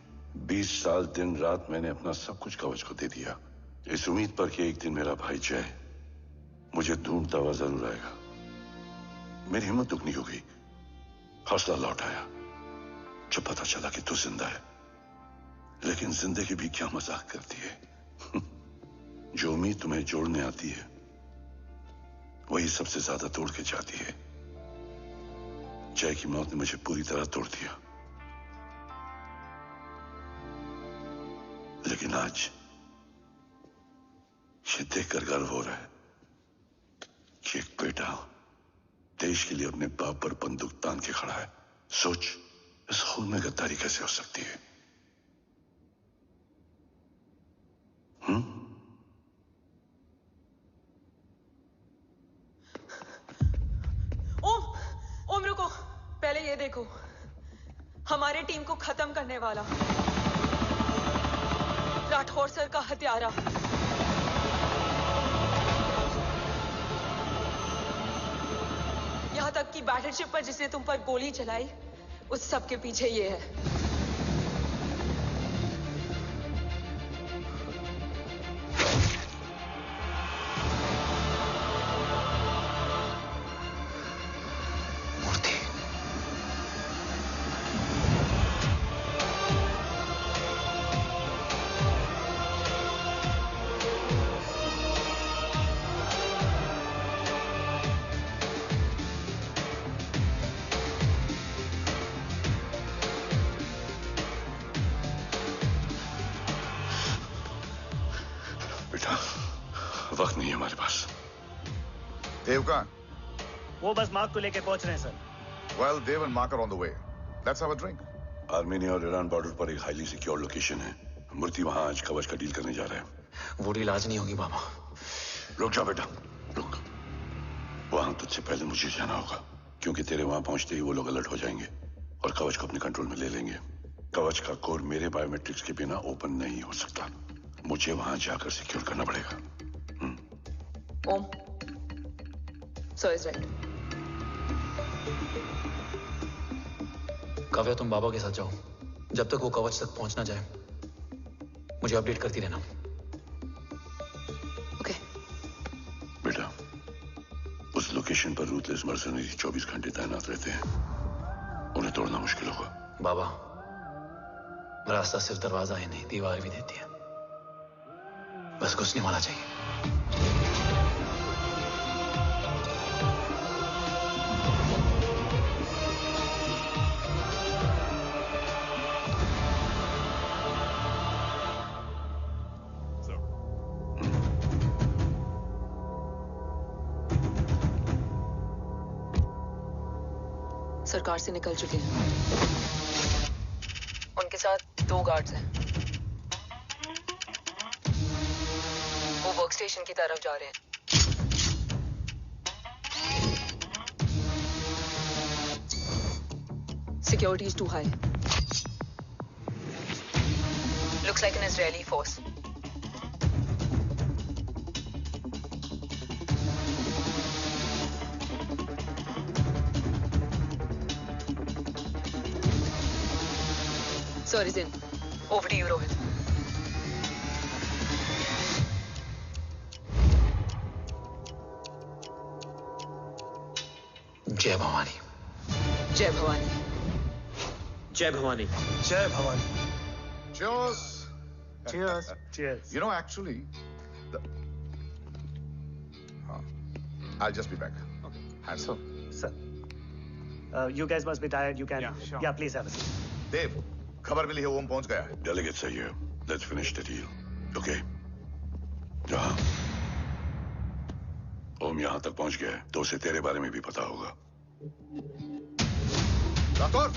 20 साल दिन रात मैंने अपना सब कुछ कवच को दे दिया, इस उम्मीद पर कि एक दिन मेरा भाई जय मुझे ढूंढता हुआ जरूर आएगा। मेरी हिम्मत दुगनी हो गई, हौसला लौट आया जब पता चला कि तू जिंदा है। लेकिन जिंदगी भी क्या मजाक करती है। जो उम्मीद तुम्हें जोड़ने आती है वही सबसे ज्यादा तोड़ के जाती है। जय की मौत ने मुझे पूरी तरह तोड़ दिया, लेकिन आज ये देखकर गर्व हो रहा है कि एक बेटा देश के लिए अपने बाप पर बंदूक तान के खड़ा है। सोच, इस खून में गद्दारी कैसे हो सकती है? ओम रुको, पहले ये देखो, हमारे टीम को खत्म करने वाला राठौर सर का हत्यारा। यहां तक कि बैटलशिप पर जिसने तुम पर गोली चलाई, उस सब के पीछे ये है। वक्त नहीं है हमारे पास। देव कहाँ? वो बस मार्क को लेके पहुंच रहे हैं sir. Well, Dev and Mark are on the way. Let's have a drink. Armenia और ईरान बॉर्डर पर एक हाईली सिक्योर लोकेशन है। मूर्ति वहां आज कवच का डील करने जा रहा है। वो डील आज नहीं होगी बाबा। रुक जा बेटा, रुक। वहां तुझसे पहले मुझे जाना होगा, क्योंकि तेरे वहां पहुंचते ही वो लोग अलर्ट हो जाएंगे और कवच को अपने कंट्रोल में ले लेंगे। कवच का कोर मेरे बायोमेट्रिक्स के बिना ओपन नहीं हो सकता। मुझे वहां जाकर सिक्योर करना पड़ेगा। ओम, सर इज राइट। काव्या, तुम बाबा के साथ जाओ। जब तक वो कवच तक पहुंच ना जाए मुझे अपडेट करती रहना। ओके। बेटा, उस लोकेशन पर रूथलेस मर्सनरी 24 घंटे तैनात रहते हैं। उन्हें तोड़ना मुश्किल होगा। बाबा, रास्ता सिर्फ दरवाजा ही नहीं, दीवार भी देती है। बस घुसने वाला चाहिए। सरकार से निकल चुके हैं। उनके साथ 2 गार्ड्स हैं। वो वर्क स्टेशन की तरफ जा रहे हैं। Security is too high. Looks like an Israeli force. Sir is in. Over to you, Rohit. जय भवानी। जय भवानी। जय भवानी। जय Bhavani. Cheers. Cheers. Cheers. You know, actually, I'll just be back. Okay. Hands So, sir, you guys must be tired. You can. Yeah, sure. Yeah, please have a seat. देव, खबर मिली है ओम पहुंच गया है। Delegates are here. Let's finish the deal. Okay? जहाँ ओम यहाँ तक पहुंच गया है तो उसे तेरे बारे में भी पता होगा। राठौर,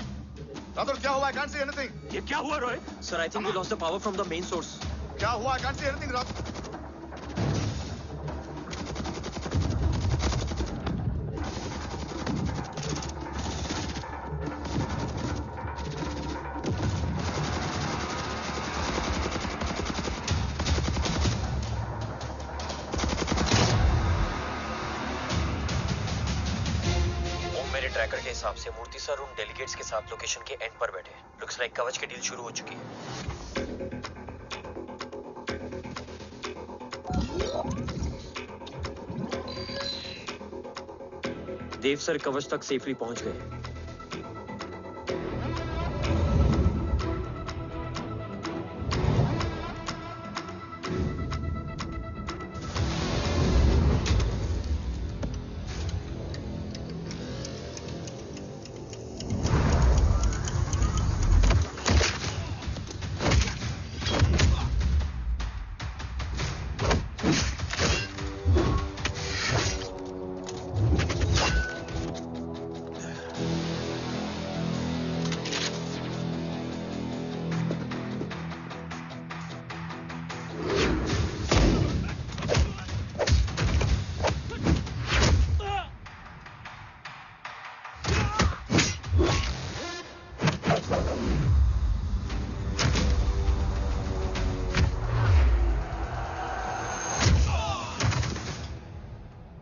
राठौर क्या हुआ? I can't see anything. ये क्या हुआ Rohit? Sir, I think we lost the power from the main source. क्या हुआ? I can't see anything, Rathore. Tracker के हिसाब से मूर्ति सर उन डेलीगेट्स के साथ लोकेशन के एंड पर बैठे। लुक्स लाइक कवच की डील शुरू हो चुकी है। देव सर कवच तक सेफली पहुंच गए।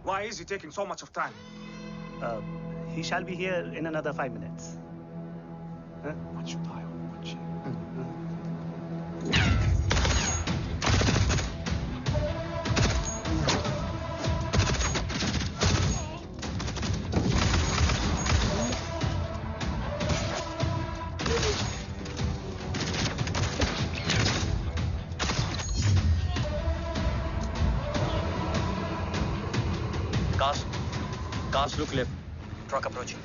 Why is he taking so much of time? He shall be here in another 5 minutes. Huh? Much time, much. Cast look left. Truck approaching.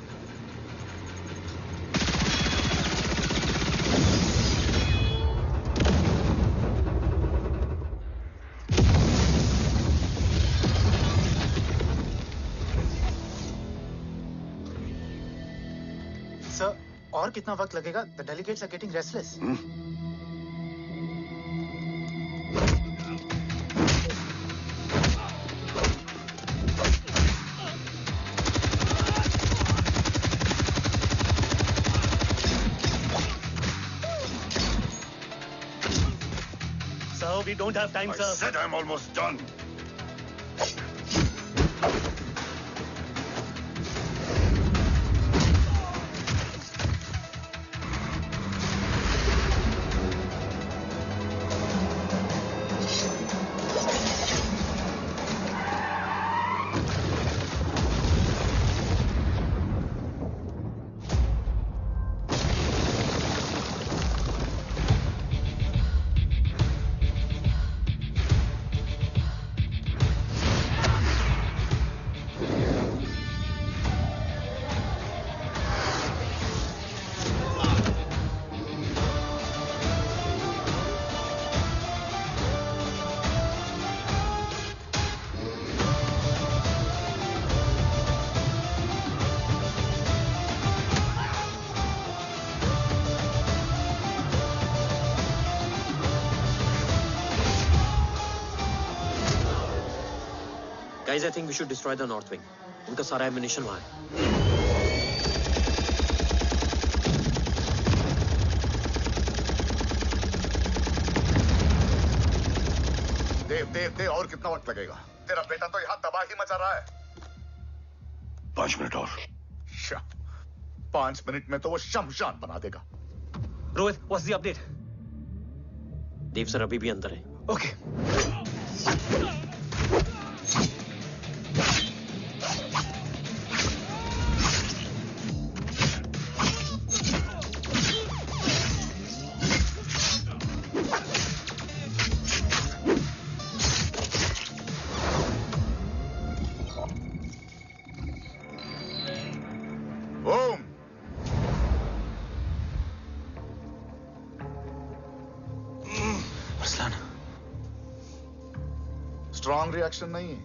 Sir, और कितना वक्त लगेगा? The delegates are getting restless. We don't have time, sir. I said I'm almost done. Guys, I think we should destroy the north wing. उनका सारा ammunition वहाँ है. देव और कितना वक्त लगेगा? तेरा बेटा तो यहाँ तबाही मचा रहा है. 5 मिनट और. 5 मिनट में तो वो शमशान बना देगा. Rohit, what's the update? Dev sir अभी भी अंदर है. Okay. स्ट्रॉन्ग रिएक्शन नहीं है.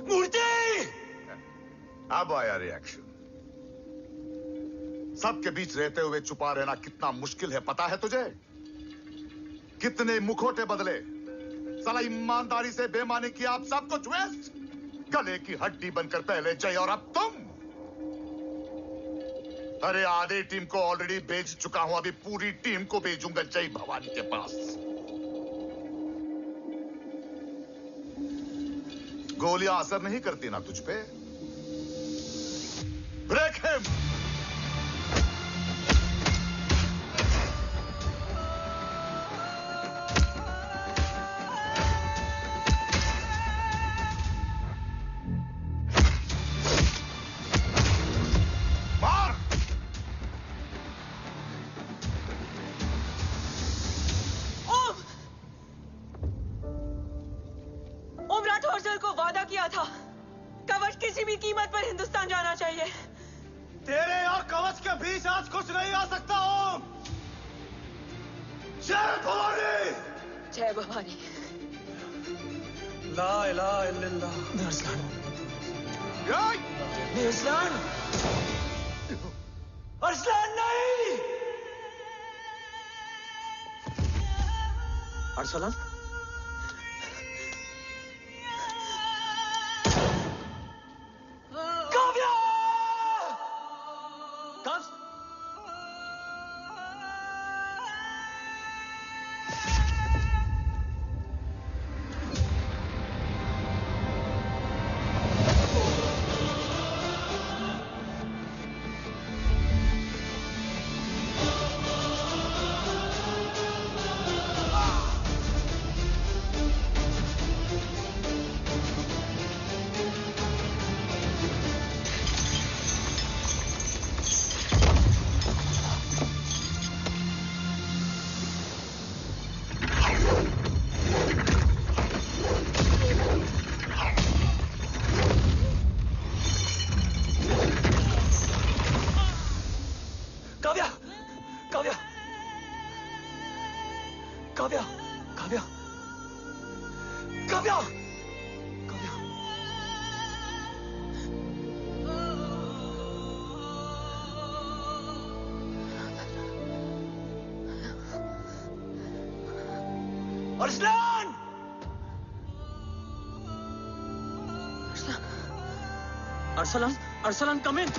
मूर्ति! अब आया रिएक्शन. सबके बीच रहते हुए छुपा रहना कितना मुश्किल है पता है तुझे? कितने मुखौटे बदले. साला ईमानदारी से बेमानी किया, आप सब कुछ वेस्ट. गले की हड्डी बनकर पहले जय और अब तुम. अरे आधे टीम को ऑलरेडी भेज चुका हूं, अभी पूरी टीम को भेजूंगा जय भवानी के पास. गोलियां असर नहीं करती ना तुझ पे. Break him. Arsalan? Kavya! Arsalan, Arsalan, come in.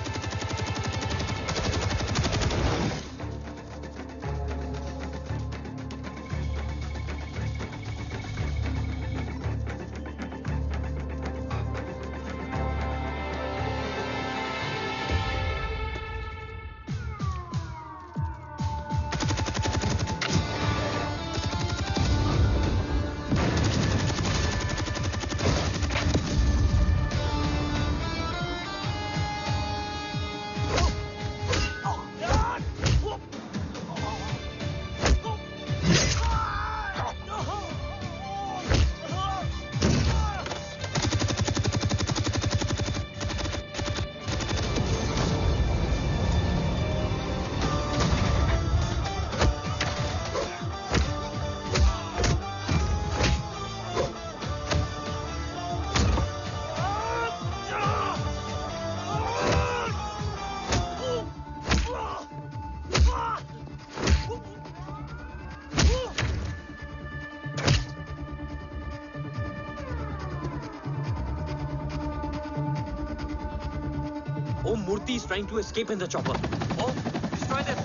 security is trying to escape in the chopper. Oh, destroy them.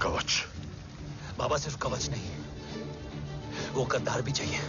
कवच। बाबा सिर्फ कवच नहीं, वो गद्दार भी चाहिए।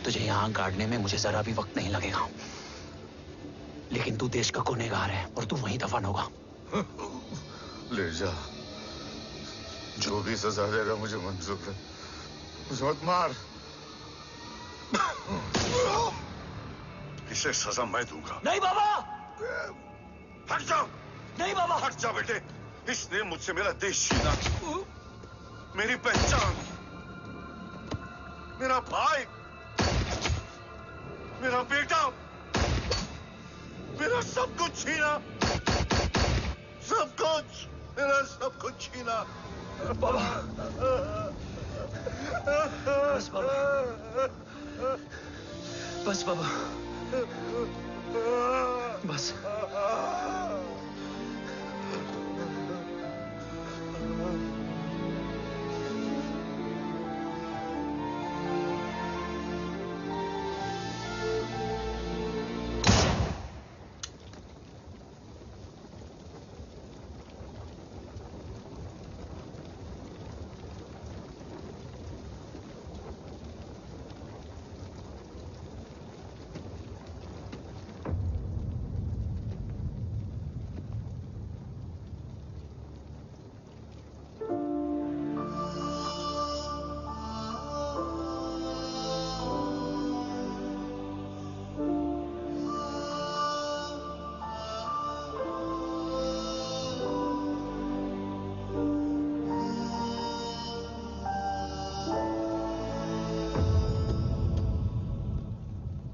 तुझे यहां गाड़ने में मुझे जरा भी वक्त नहीं लगेगा, लेकिन तू देश का गुनहगार है और तू वहीं दफन होगा। ले जा, जो भी सजा देगा मुझे मंजूर है, मुझे मत मार। इसे सजा मैं दूंगा। नहीं बाबा, हट जाओ। नहीं बाबा, हट जा बेटे। इसने मुझसे मेरा देश छीना, मेरी पहचान, मेरा भाई, मेरा बेटा, मेरा सब कुछ छीना, सब कुछ, मेरा सब कुछ छीना। बाबा, बस बाबा, बस बाबा, बस।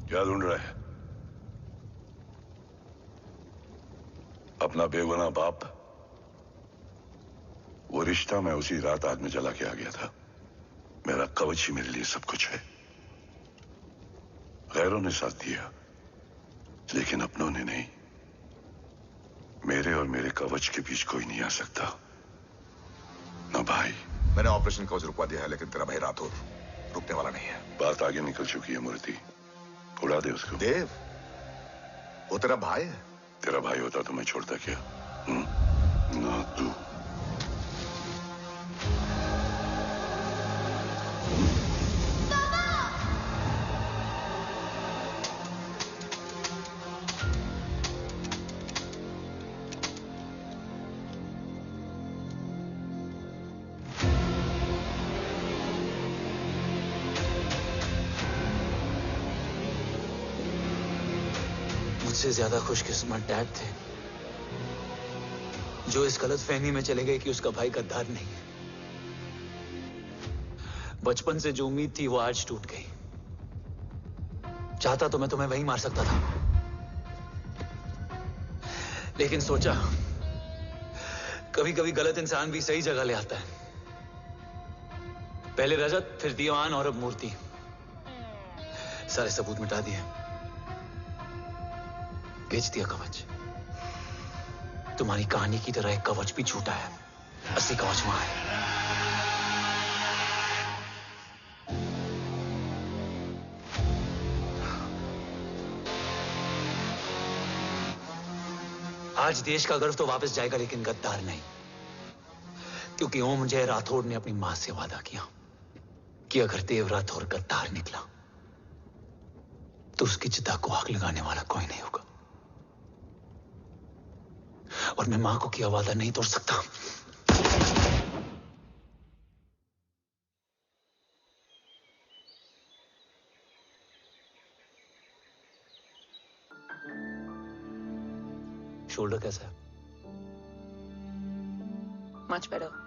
क्या ढूंढ रहा है? अपना बेगुनाह बाप। वो रिश्ता मैं उसी रात आग में जला के आ गया था। मेरा कवच ही मेरे लिए सब कुछ है। गैरों ने साथ दिया, लेकिन अपनों ने नहीं। मेरे और मेरे कवच के बीच कोई नहीं आ सकता। ना भाई। मैंने ऑपरेशन कवच रुकवा दिया है, लेकिन तेरा भाई राठौर रुकने वाला नहीं है। बात आगे निकल चुकी है मूर्ति, उड़ा दे उसको। देव, वो तेरा भाई है। तेरा भाई होता तो मैं छोड़ता क्या? ना तू। मुझसे ज्यादा खुशकिस्मत डैड थे, जो इस गलत फहमी में चले गए कि उसका भाई गद्दार नहीं है। बचपन से जो उम्मीद थी वो आज टूट गई। चाहता तो मैं तुम्हें वहीं मार सकता था, लेकिन सोचा कभी कभी गलत इंसान भी सही जगह ले आता है। पहले रजत, फिर दीवान और अब मूर्ति। सारे सबूत मिटा दिए, बेच दिया कवच। तुम्हारी कहानी की तरह एक कवच भी झूठा है, असली कवच वहां है। आज देश का गर्व तो वापस जाएगा, लेकिन गद्दार नहीं, क्योंकि ओम जय राठौड़ ने अपनी मां से वादा किया कि अगर देव राठौड़ गद्दार निकला तो उसकी चिता को आग लगाने वाला कोई नहीं होगा। और मैं मां को किया वादा नहीं तोड़ सकता। शोल्डर कैसा है? Much better.